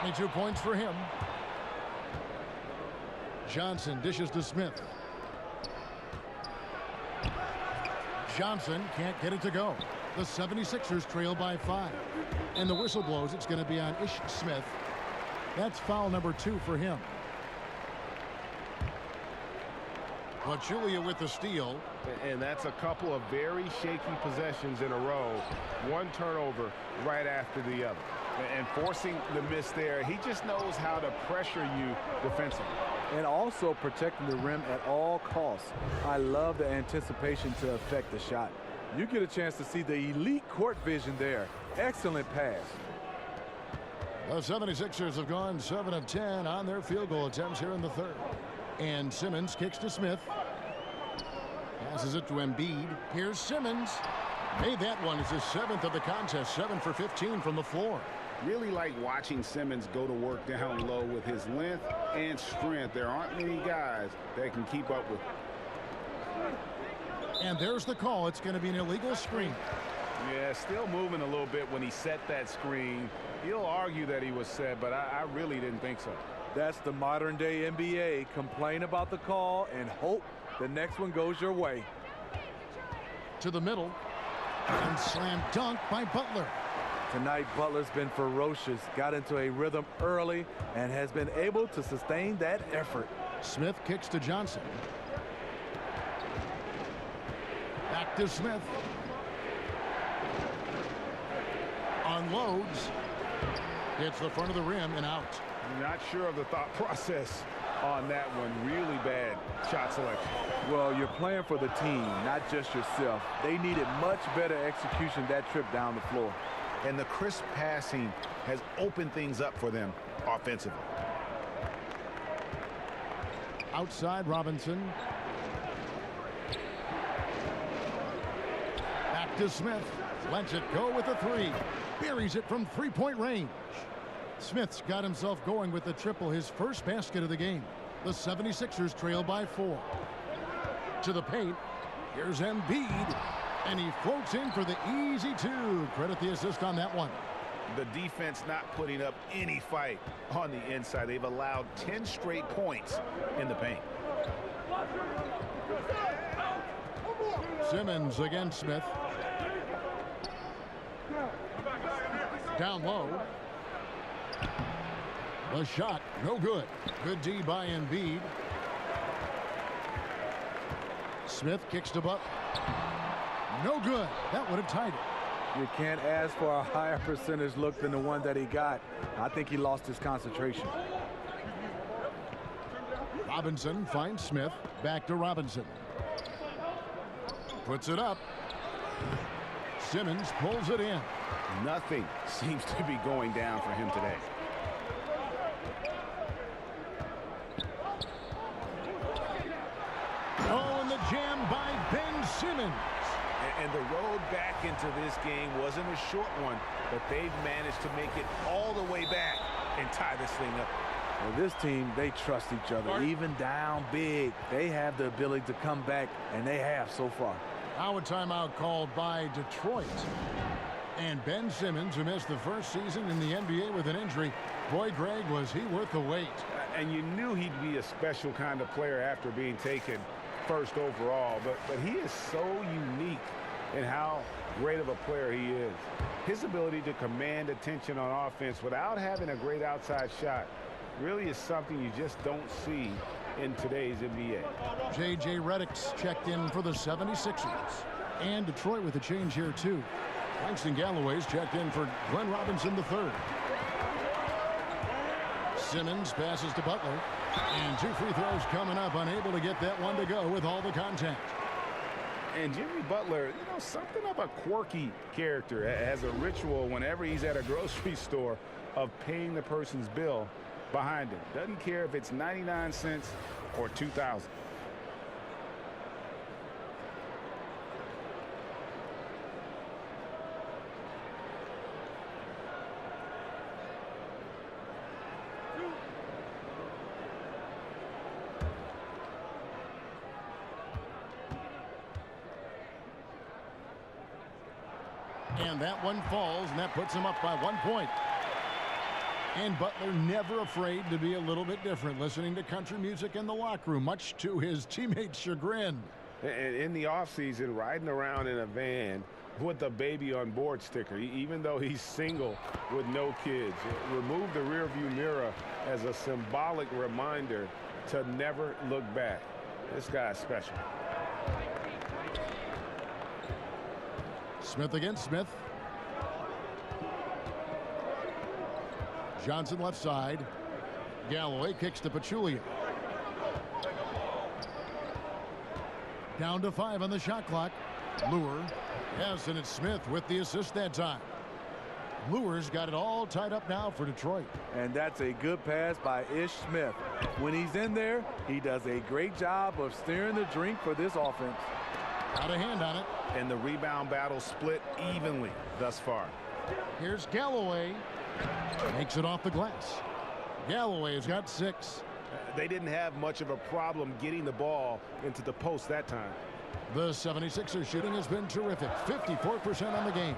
22 points for him. Johnson dishes to Smith. Johnson can't get it to go. The 76ers trail by 5. And the whistle blows. It's going to be on Ish Smith. That's foul number 2 for him. Pachulia with the steal. And that's a couple of very shaky possessions in a row. One turnover right after the other. And forcing the miss there, he just knows how to pressure you defensively. And also protecting the rim at all costs. I love the anticipation to affect the shot. You get a chance to see the elite court vision there. Excellent pass. The 76ers have gone 7 of 10 on their field goal attempts here in the third. And Simmons kicks to Smith. Passes it to Embiid. Here's Simmons. Made that one. It's his 7th of the contest. 7 for 15 from the floor. Really like watching Simmons go to work down low with his length and strength. There aren't many guys that can keep up with him. And there's the call. It's going to be an illegal screen. Yeah, still moving a little bit when he set that screen. He'll argue that he was set, but I really didn't think so. That's the modern day NBA. Complain about the call and hope the next one goes your way. To the middle. And slam dunk by Butler. Tonight, Butler's been ferocious, got into a rhythm early, and has been able to sustain that effort. Smith kicks to Johnson. Back to Smith. Unloads. Hits the front of the rim and out. Not sure of the thought process on that one. Really bad shot selection. Well, you're playing for the team, not just yourself. They needed much better execution that trip down the floor. And the crisp passing has opened things up for them offensively. Outside Robinson. Back to Smith. Lets it go with a 3. Buries it from 3-point range. Smith's got himself going with the triple, his first basket of the game. The 76ers trail by 4. To the paint. Here's Embiid. And he floats in for the easy 2. Credit the assist on that one. The defense not putting up any fight on the inside. They've allowed 10 straight points in the paint. Simmons against Smith. Down low. The shot, no good. Good D by Embiid. Smith kicks to Butler. No good. That would have tied it. You can't ask for a higher percentage look than the one that he got. I think he lost his concentration. Robinson finds Smith. Back to Robinson. Puts it up. Simmons pulls it in. Nothing seems to be going down for him today. Oh, and the jam by Ben Simmons. And the road back into this game wasn't a short one, but they've managed to make it all the way back and tie this thing up. Well, this team, they trust each other. Even down big, they have the ability to come back, and they have so far. Now a timeout called by Detroit. And Ben Simmons, who missed the first season in the NBA with an injury, boy, Greg, was he worth the wait. And you knew he'd be a special kind of player after being taken first overall. But he is so unique in how great of a player he is. His ability to command attention on offense without having a great outside shot really is something you just don't see in today's NBA. J.J. Redick's checked in for the 76ers. And Detroit with a change here, too. Langston Galloway's checked in for Glenn Robinson III. Simmons passes to Butler. And 2 free throws coming up, unable to get that one to go with all the contact. And Jimmy Butler, you know, something of a quirky character, has a ritual whenever he's at a grocery store of paying the person's bill behind him. Doesn't care if it's 99 cents or 2,000. And that one falls, and that puts him up by 1 point. And Butler never afraid to be a little bit different, listening to country music in the locker room, much to his teammates' chagrin. And in the offseason, riding around in a van with the baby on board sticker, even though he's single with no kids. Remove the rearview mirror as a symbolic reminder to never look back. This guy's special. Smith against Smith. Johnson left side. Galloway kicks to Pachulia. Down to 5 on the shot clock. Lure. Yes, and it's Smith with the assist that time. Lure's got it all tied up now for Detroit. And that's a good pass by Ish Smith. When he's in there, he does a great job of steering the drink for this offense. Got a hand on it. And the rebound battle split evenly thus far. Here's Galloway. Makes it off the glass. Galloway has got 6. They didn't have much of a problem getting the ball into the post that time. The 76ers shooting has been terrific. 54% on the game.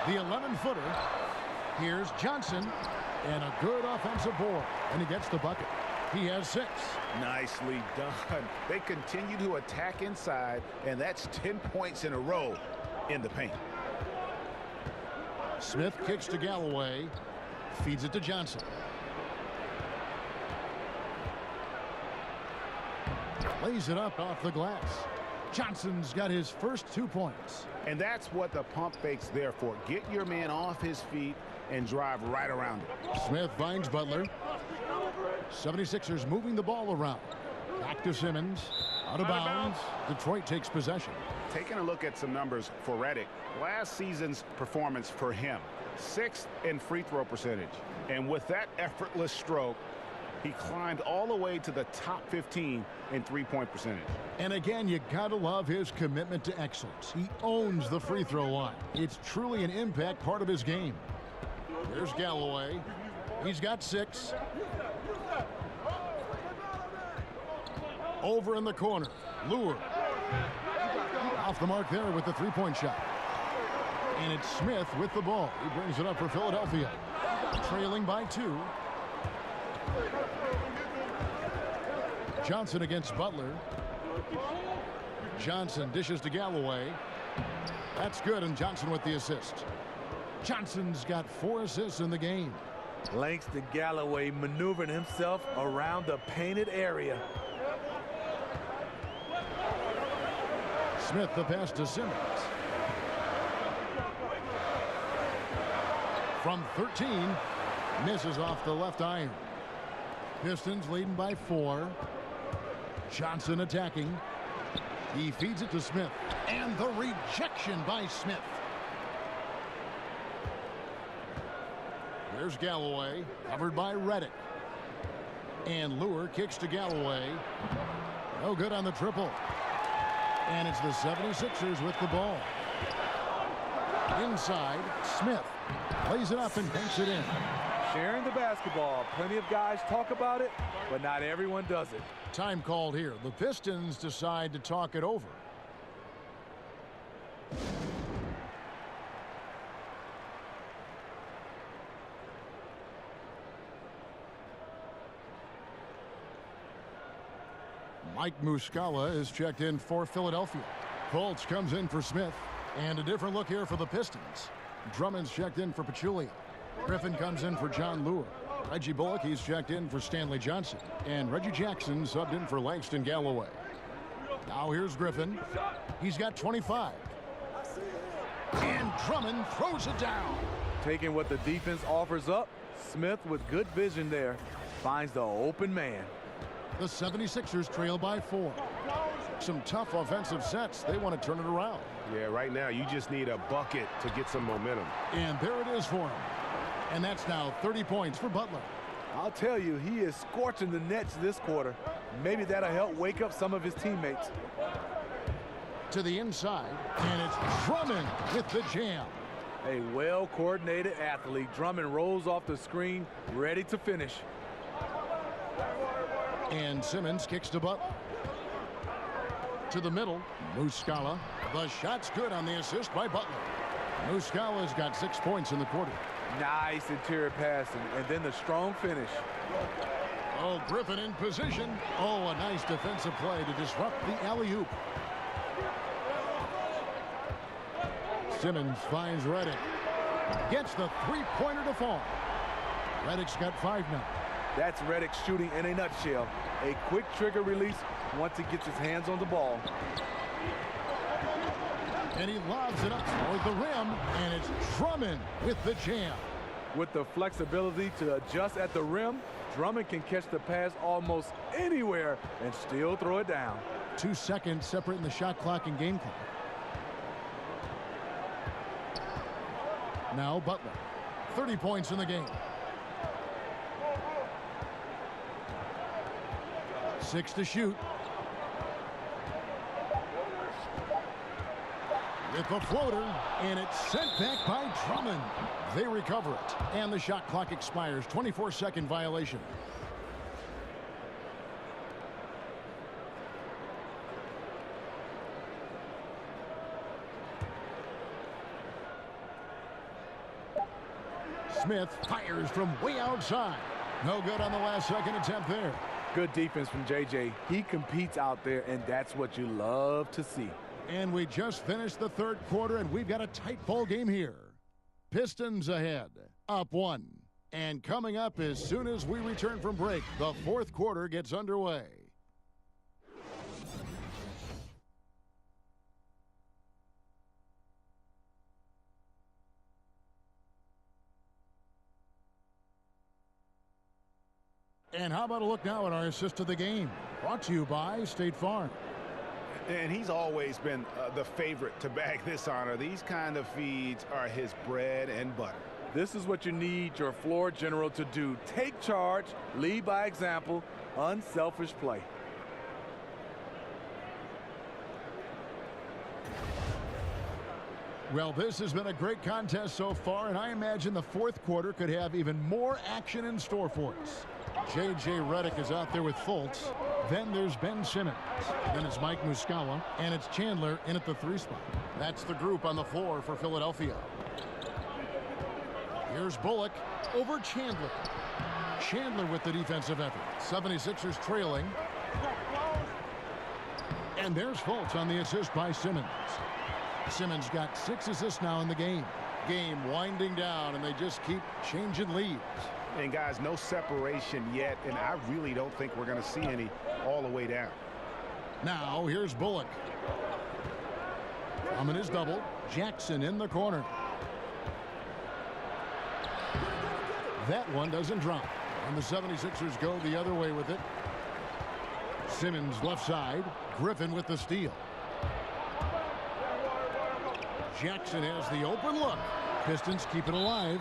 The 11-footer. Here's Johnson. And a good offensive board. And he gets the bucket. He has 6. Nicely done. They continue to attack inside, and that's 10 points in a row in the paint. Smith kicks to Galloway. Feeds it to Johnson. Lays it up off the glass. Johnson's got his first 2 points. And that's what the pump fake's there for. Get your man off his feet and drive right around it. Smith finds Butler. 76ers moving the ball around. Back to Simmons. Out of bounds. Detroit takes possession. Taking a look at some numbers for Redick. Last season's performance for him. 6th in free throw percentage. And with that effortless stroke, he climbed all the way to the top 15 in three-point percentage. And again, you gotta love his commitment to excellence. He owns the free throw line. It's truly an impact part of his game. There's Galloway. He's got 6. Over in the corner. Lure. Off the mark there with the three-point shot. And it's Smith with the ball. He brings it up for Philadelphia. Trailing by 2. Johnson against Butler. Johnson dishes to Galloway. That's good, and Johnson with the assist. Johnson's got 4 assists in the game. Langston Galloway maneuvering himself around the painted area. Smith the pass to Simmons. From 13, misses off the left iron. Pistons leading by 4. Johnson attacking. He feeds it to Smith. And the rejection by Smith. There's Galloway, covered by Redick. And Lure kicks to Galloway. No good on the triple. And it's the 76ers with the ball. Inside, Smith lays it up and banks it in. Sharing the basketball. Plenty of guys talk about it, but not everyone does it. Time called here. The Pistons decide to talk it over. Mike Muscala is checked in for Philadelphia. Fultz comes in for Smith. And a different look here for the Pistons. Drummond's checked in for Pachulia. Griffin comes in for John Lure. Reggie Bullock, he's checked in for Stanley Johnson. And Reggie Jackson subbed in for Langston Galloway. Now here's Griffin. He's got 25. And Drummond throws it down. Taking what the defense offers up, Smith with good vision there finds the open man. The 76ers trail by 4. Some tough offensive sets. They want to turn it around. Yeah, right now you just need a bucket to get some momentum. And there it is for him. And that's now 30 points for Butler. I'll tell you, he is scorching the Nets this quarter. Maybe that'll help wake up some of his teammates. To the inside, and it's Drummond with the jam. A well-coordinated athlete. Drummond rolls off the screen, ready to finish. And Simmons kicks to Butler. To the middle, Muscala. The shot's good on the assist by Butler. Muscala's got 6 points in the quarter. Nice interior passing, and then the strong finish. Oh, Griffin in position. Oh, a nice defensive play to disrupt the alley-oop. Simmons finds Redick. Gets the three-pointer to fall. Redick's got 5 now. That's Redick shooting in a nutshell. A quick trigger release once he gets his hands on the ball. And he lobs it up toward the rim, and it's Drummond with the jam. With the flexibility to adjust at the rim, Drummond can catch the pass almost anywhere and still throw it down. 2 seconds separating the shot clock and game clock. Now Butler. 30 points in the game. 6 to shoot. With the floater, and it's sent back by Drummond. They recover it, and the shot clock expires. 24-second violation. Smith fires from way outside. No good on the last second attempt there. Good defense from JJ. He competes out there, and that's what you love to see. And we just finished the third quarter, and we've got a tight ball game here. Pistons ahead, up 1. And coming up as soon as we return from break, the fourth quarter gets underway. And how about a look now at our assist of the game? Brought to you by State Farm. And he's always been the favorite to bag this honor. These kind of feeds are his bread and butter. This is what you need your floor general to do. Take charge, lead by example, unselfish play. Well, this has been a great contest so far, and I imagine the fourth quarter could have even more action in store for us. J.J. Redick is out there with Fultz. Then there's Ben Simmons. Then it's Mike Muscala, and it's Chandler in at the 3 spot. That's the group on the floor for Philadelphia. Here's Bullock over Chandler. Chandler with the defensive effort. 76ers trailing. And there's Fultz on the assist by Simmons. Simmons got 6 assists now in the game. Game winding down, and they just keep changing leads. And guys, no separation yet, and I really don't think we're going to see any all the way down. Now here's Bullock. Drummond is double. Jackson in the corner. That one doesn't drop. And the 76ers go the other way with it. Simmons left side. Griffin with the steal. Jackson has the open look. Pistons keep it alive.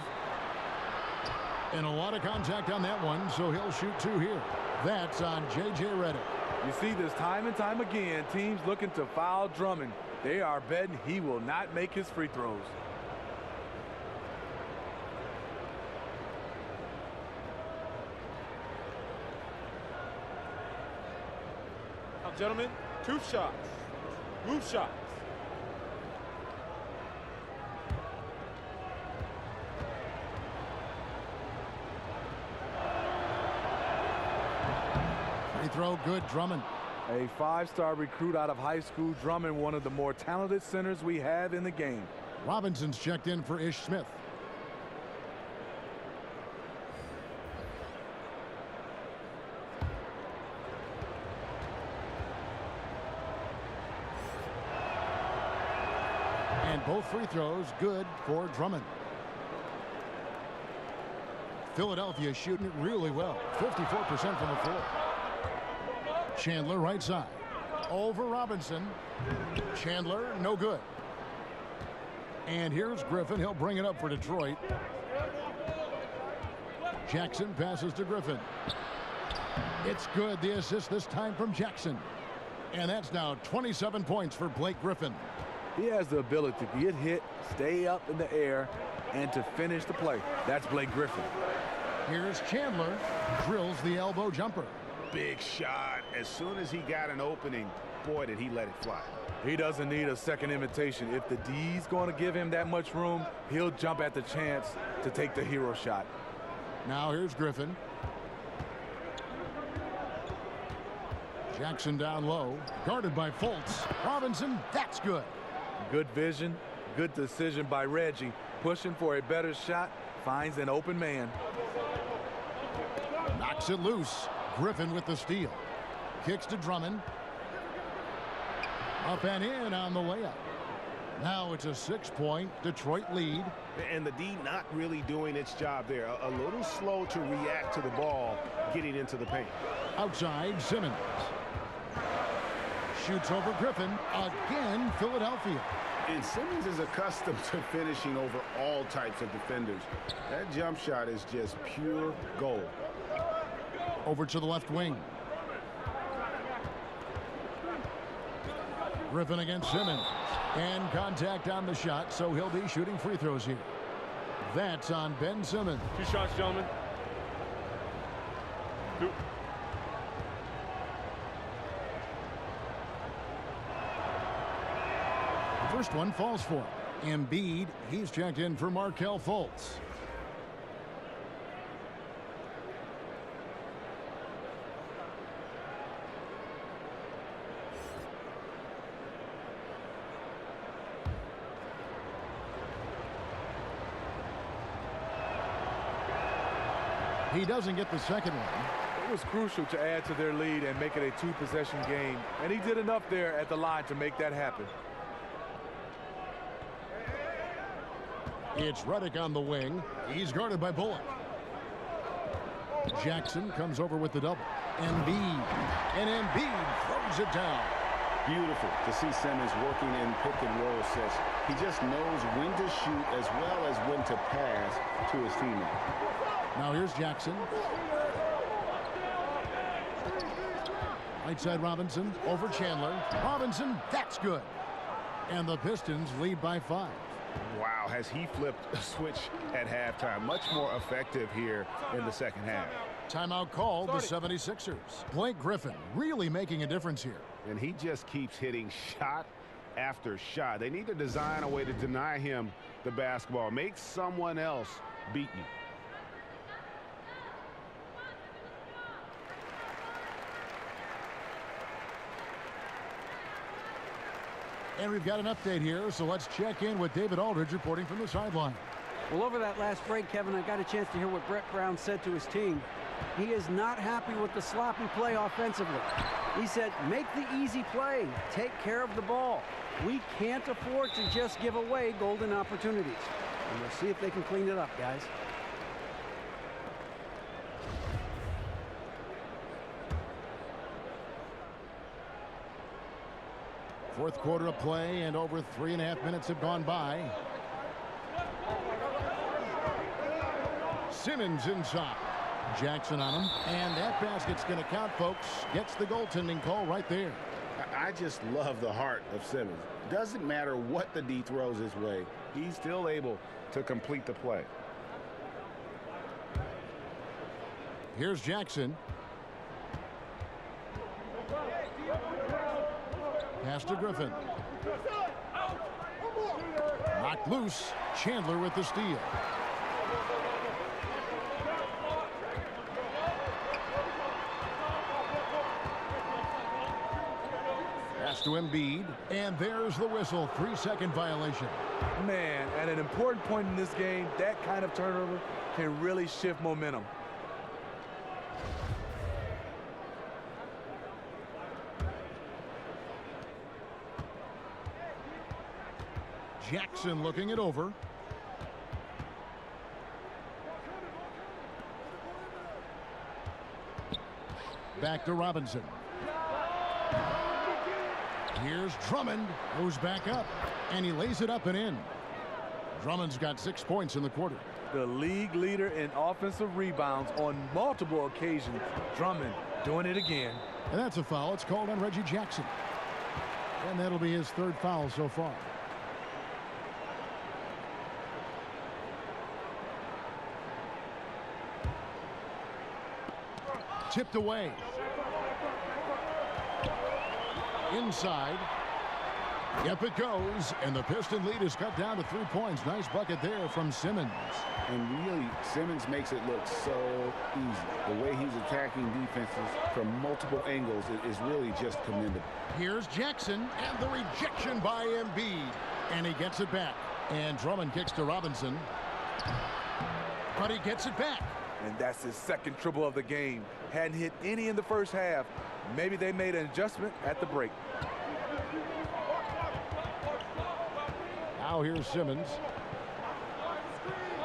And a lot of contact on that one, so he'll shoot 2 here. That's on J.J. Redick. You see this time and time again, teams looking to foul Drummond. They are betting he will not make his free throws. gentlemen. 2 shots. Move shots. Free throw good, Drummond. A 5-star recruit out of high school, Drummond, one of the more talented centers we have in the game. Robinson's checked in for Ish Smith. And both free throws good for Drummond. Philadelphia shooting it really well. 54% from the floor. Chandler right side. Over Robinson. Chandler no good. And here's Griffin. He'll bring it up for Detroit. Jackson passes to Griffin. It's good. The assist this time from Jackson. And that's now 27 points for Blake Griffin. He has the ability to get hit, stay up in the air, and to finish the play. That's Blake Griffin. Here's Chandler. Drills the elbow jumper. Big shot. As soon as he got an opening, boy, did he let it fly. He doesn't need a second invitation. If the D's going to give him that much room, he'll jump at the chance to take the hero shot. Now here's Griffin. Jackson down low. Guarded by Fultz. Robinson, that's good. Good vision, good decision by Reggie. Pushing for a better shot, finds an open man. Knocks it loose. Griffin with the steal. Kicks to Drummond. Up and in on the layup. Now it's a 6-point Detroit lead. And the D not really doing its job there. A little slow to react to the ball getting into the paint. Outside, Simmons. Shoots over Griffin. Again, Philadelphia. And Simmons is accustomed to finishing over all types of defenders. That jump shot is just pure gold. Over to the left wing. Griffin against Simmons. And contact on the shot, so he'll be shooting free throws here. That's on Ben Simmons. 2 shots, gentlemen. 2. The first one falls for him. Embiid, he's checked in for Markelle Fultz. He doesn't get the second one. It was crucial to add to their lead and make it a 2-possession game. And he did enough there at the line to make that happen. It's Redick on the wing. He's guarded by Bullock. Jackson comes over with the double. Embiid. And Embiid throws it down. Beautiful to see Simmons working in pick and roll sets. He just knows when to shoot as well as when to pass to his teammate. Now here's Jackson. Right side Robinson over Chandler. Robinson, that's good. And the Pistons lead by 5. Wow, has he flipped a switch at halftime. Much more effective here in the second half. Timeout called the 76ers. Blake Griffin really making a difference here. And he just keeps hitting shot after shot. They need to design a way to deny him the basketball. Make someone else beat you. And we've got an update here, so let's check in with David Aldridge reporting from the sideline. Well, over that last break, Kevin, I got a chance to hear what Brett Brown said to his team. He is not happy with the sloppy play offensively. He said, make the easy play. Take care of the ball. We can't afford to just give away golden opportunities. And we'll see if they can clean it up, guys. Fourth quarter of play, and over 3.5 minutes have gone by. Simmons inside. Jackson on him, and that basket's going to count, folks. Gets the goaltending call right there. I just love the heart of Simmons. Doesn't matter what the D throws his way, he's still able to complete the play. Here's Jackson. Pass to Griffin. Knocked loose. Chandler with the steal. Pass to Embiid. And there's the whistle. 3-second violation. Man, at an important point in this game, that kind of turnover can really shift momentum. Jackson looking it over. Back to Robinson. Here's Drummond. Goes back up. And he lays it up and in. Drummond's got 6 points in the quarter. The league leader in offensive rebounds on multiple occasions. Drummond doing it again. And that's a foul. It's called on Reggie Jackson. And that'll be his 3rd foul so far. Tipped away. Inside. Yep, it goes. And the Piston lead is cut down to 3 points. Nice bucket there from Simmons. And really, Simmons makes it look so easy. The way he's attacking defenses from multiple angles is really just commendable. Here's Jackson, and the rejection by Embiid. And he gets it back. And Drummond kicks to Robinson. But he gets it back. And that's his 2nd triple of the game. Hadn't hit any in the first half. Maybe they made an adjustment at the break. Now here's Simmons.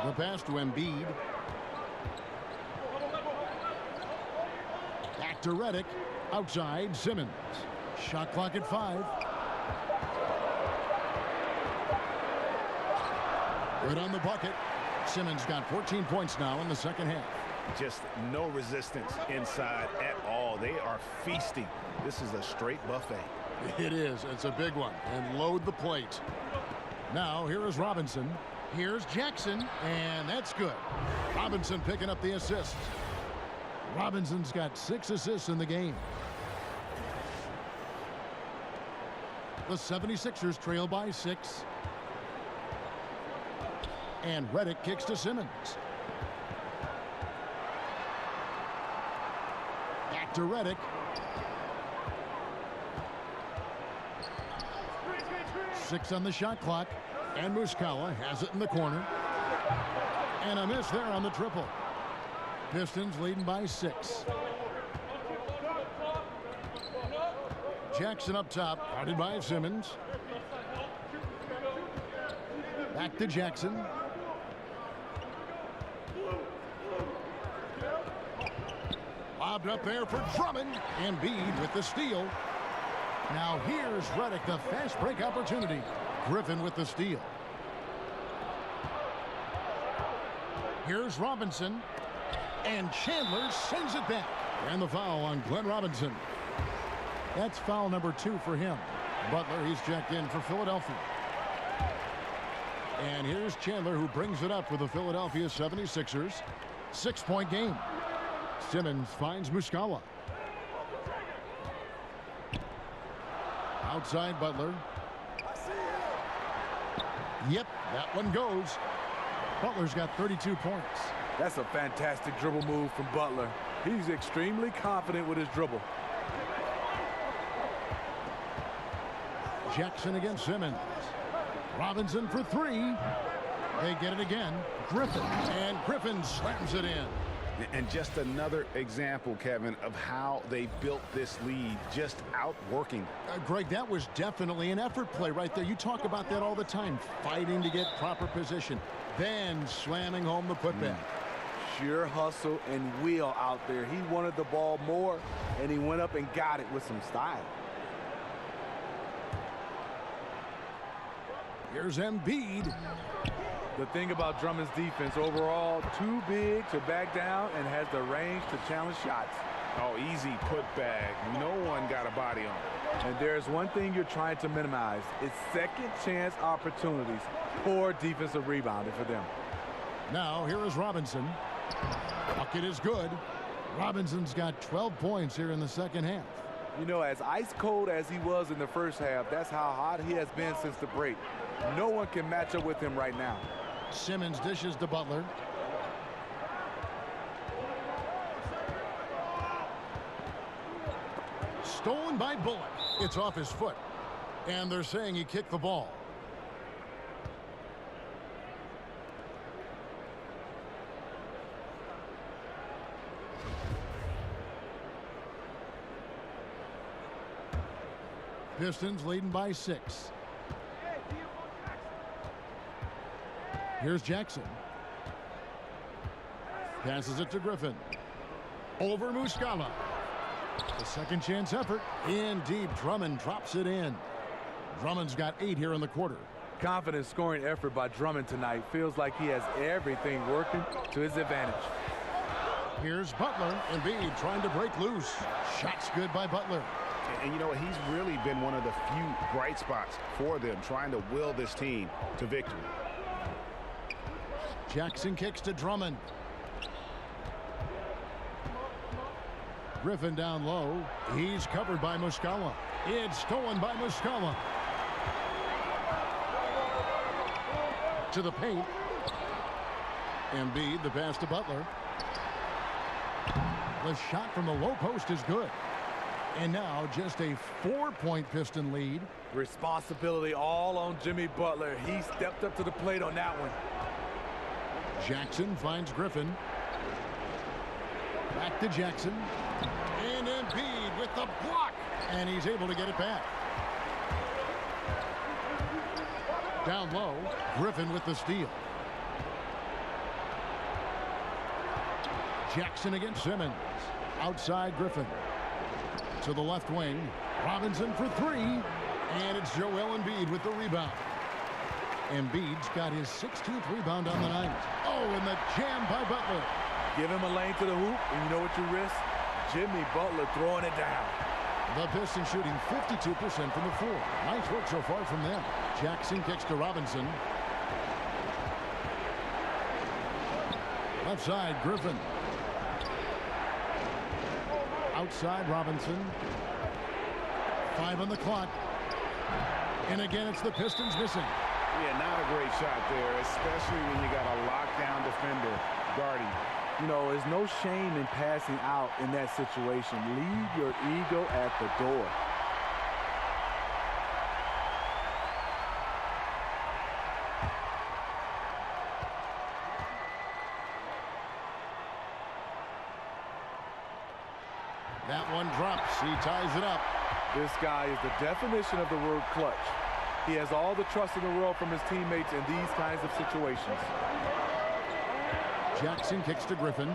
The pass to Embiid. Back to Redick. Outside, Simmons. Shot clock at 5. Good on the bucket. Simmons got 14 points now in the 2nd half. Just no resistance inside at all. They are feasting. This is a straight buffet. It is. It's a big one. And load the plate. Now here is Robinson. Here's Jackson. And that's good. Robinson picking up the assist. Robinson's got 6 assists in the game. The 76ers trail by 6. And Redick kicks to Simmons. Back to Redick. Six on the shot clock. And Muscala has it in the corner. And a miss there on the triple. Pistons leading by 6. Jackson up top, guarded by Simmons. Back to Jackson. Lobbed up there for Drummond. Embiid with the steal. Now here's Redick, the fast break opportunity. Griffin with the steal. Here's Robinson. And Chandler sends it back. And the foul on Glenn Robinson. That's foul number 2 for him. Butler, he's checked in for Philadelphia. And here's Chandler, who brings it up for the Philadelphia 76ers. 6-point game. Simmons finds Muscala. Outside Butler. Yep, that one goes. Butler's got 32 points. That's a fantastic dribble move from Butler. He's extremely confident with his dribble. Jackson against Simmons. Robinson for 3. They get it again. Griffin. And Griffin slams it in. And just another example, Kevin, of how they built this lead, just outworking. Greg, that was definitely an effort play right there. You talk about that all the time, fighting to get proper position, then slamming home the putback. Sheer hustle and will out there. He wanted the ball more, and he went up and got it with some style. Here's Embiid. The thing about Drummond's defense overall, too big to back down and has the range to challenge shots. Oh, easy putback. No one got a body on it. And there's one thing you're trying to minimize. It's second chance opportunities. Poor defensive rebounding for them. Now here is Robinson. Bucket is good. Robinson's got 12 points here in the 2nd half. You know, as ice cold as he was in the first half, that's how hot he has been since the break. No one can match up with him right now. Simmons dishes to Butler. Stolen by Bullock. It's off his foot. And they're saying he kicked the ball. Pistons leading by 6. Here's Jackson. Passes it to Griffin. Over Muscala. The second chance effort. In deep. Drummond drops it in. Drummond's got 8 here in the quarter. Confident scoring effort by Drummond tonight. Feels like he has everything working to his advantage. Here's Butler. Embiid trying to break loose. Shot's good by Butler. And you know, he's really been one of the few bright spots for them, trying to will this team to victory. Jackson kicks to Drummond. Griffin down low. He's covered by Muscala. It's stolen by Muscala. To the paint. Embiid, the pass to Butler. The shot from the low post is good. And now just a 4-point Piston lead. Responsibility all on Jimmy Butler. He stepped up to the plate on that one. Jackson finds Griffin. Back to Jackson. And Embiid with the block. And he's able to get it back. Down low, Griffin with the steal. Jackson against Simmons. Outside Griffin. To the left wing. Robinson for 3. And it's Joel Embiid with the rebound. Embiid's got his 16th rebound on the night. Oh, and the jam by Butler. Give him a lane to the hoop, and you know what you risk? Jimmy Butler throwing it down. The Pistons shooting 52% from the floor. Nice work so far from them. Jackson kicks to Robinson. Left side, Griffin. Outside, Robinson. 5 on the clock. And again, it's the Pistons missing. Yeah, not a great shot there, especially when you got a lockdown defender guarding. You know, there's no shame in passing out in that situation. Leave your ego at the door. That one drops. He ties it up. This guy is the definition of the word clutch. He has all the trust in the world from his teammates in these kinds of situations. Jackson kicks to Griffin.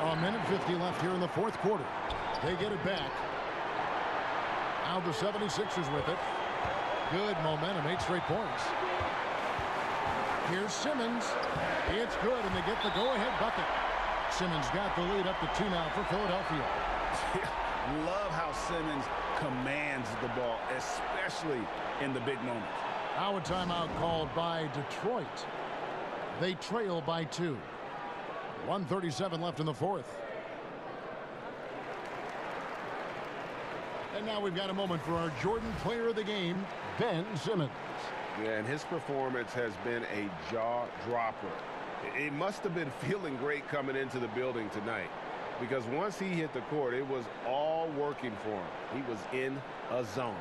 A minute 50 left here in the fourth quarter. They get it back. Now the 76ers with it. Good momentum, 8 straight points. Here's Simmons. It's good, and they get the go-ahead bucket. Simmons got the lead up to 2 now for Philadelphia. Love how Simmons commands the ball, especially in the big moments. Now a timeout called by Detroit. They trail by 2. 1:37 left in the fourth. And now we've got a moment for our Jordan Player of the Game, Ben Simmons. Yeah, and his performance has been a jaw-dropper. It must have been feeling great coming into the building tonight, because once he hit the court, it was all working for him. He was in a zone.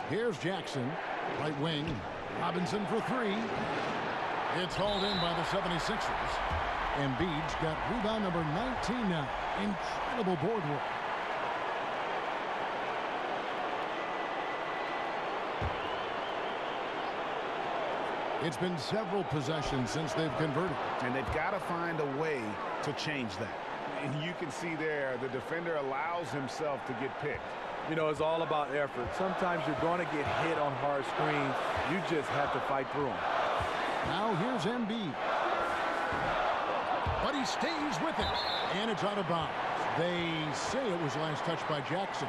Here's Jackson, right wing. Robinson for 3. It's hauled in by the 76ers. Embiid's got rebound number 19 now. Incredible board work. It's been several possessions since they've converted. And they've got to find a way to change that. And you can see there, the defender allows himself to get picked. You know, it's all about effort. Sometimes you're going to get hit on hard screens. You just have to fight through them. Now here's Embiid. But he stays with it. And it's out of bounds. They say it was last touched by Jackson.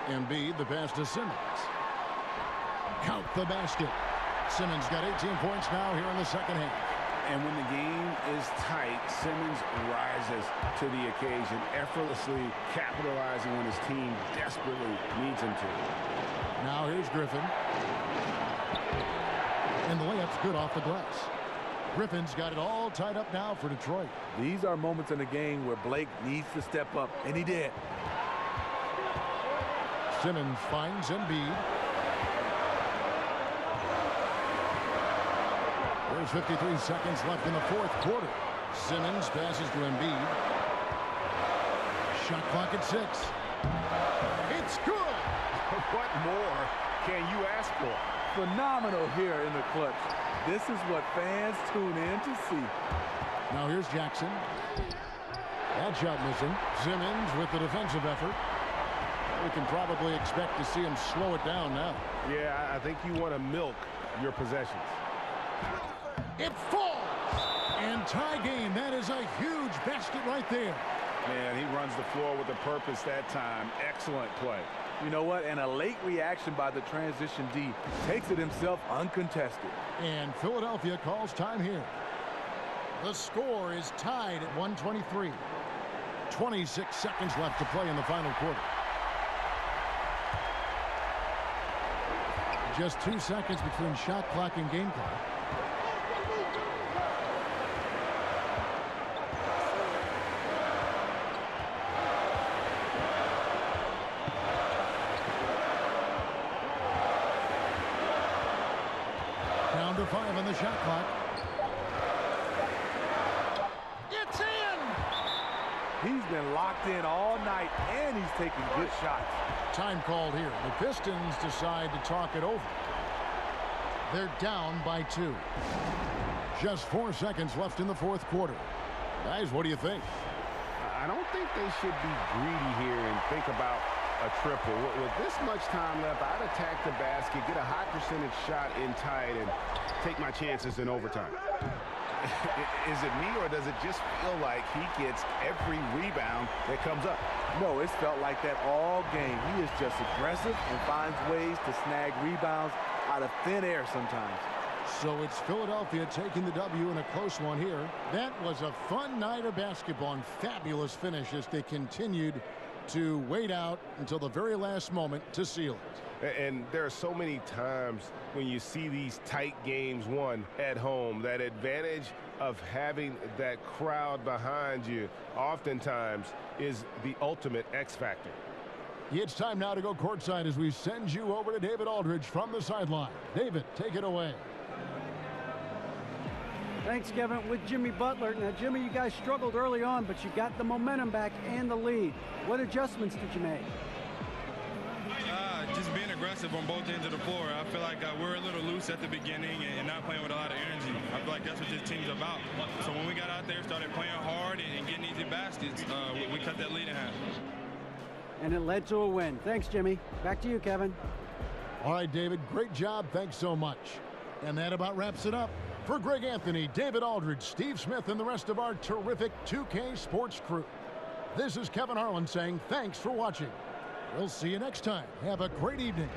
Embiid, the pass to Simmons. Count the basket. Simmons got 18 points now here in the second half. And when the game is tight, Simmons rises to the occasion, effortlessly capitalizing when his team desperately needs him to. Now here's Griffin. And the layup's good off the glass. Griffin's got it all tied up now for Detroit. These are moments in the game where Blake needs to step up, and he did. Simmons finds Embiid. There's 53 seconds left in the fourth quarter. Simmons passes to Embiid. Shot clock at 6. It's good! What more can you ask for? Phenomenal here in the clutch. This is what fans tune in to see. Now here's Jackson. That shot missing. Simmons with the defensive effort. We can probably expect to see him slow it down now. Yeah, I think you want to milk your possessions. It falls! And tie game. That is a huge basket right there. Man, he runs the floor with a purpose that time. Excellent play. You know what? And a late reaction by the transition D takes it himself uncontested. And Philadelphia calls time here. The score is tied at 123. 26 seconds left to play in the final quarter. Just 2 seconds between shot clock and game clock. Down to 5 on the shot clock. It's in! He's been locked in all night, and he's taking good shots. Time called here. The Pistons decide to talk it over. They're down by 2. Just 4 seconds left in the fourth quarter. Guys, what do you think? I don't think they should be greedy here and think about a triple. With this much time left, I'd attack the basket, get a high percentage shot in tight, and take my chances in overtime. Is it me, or does it just feel like he gets every rebound that comes up? No, it's felt like that all game. He is just aggressive and finds ways to snag rebounds out of thin air sometimes. So it's Philadelphia taking the W in a close one here. That was a fun night of basketball and fabulous finish as they continued to wait out until the very last moment to seal it. And there are so many times when you see these tight games won at home, that advantage of having that crowd behind you oftentimes is the ultimate X factor. It's time now to go courtside as we send you over to David Aldridge from the sideline. David, take it away. Thanks, Kevin. With Jimmy Butler. Now, Jimmy, you guys struggled early on, but you got the momentum back and the lead. What adjustments did you make? Just being aggressive on both ends of the floor. I feel like we're a little loose at the beginning and not playing with a lot of energy. I feel like that's what this team's about. So when we got out there, started playing hard and getting easy baskets, we cut that lead in half. And it led to a win. Thanks, Jimmy. Back to you, Kevin. All right, David, great job. Thanks so much. And that about wraps it up. For Greg Anthony, David Aldridge, Steve Smith, and the rest of our terrific 2K Sports crew, this is Kevin Harlan saying thanks for watching. We'll see you next time. Have a great evening.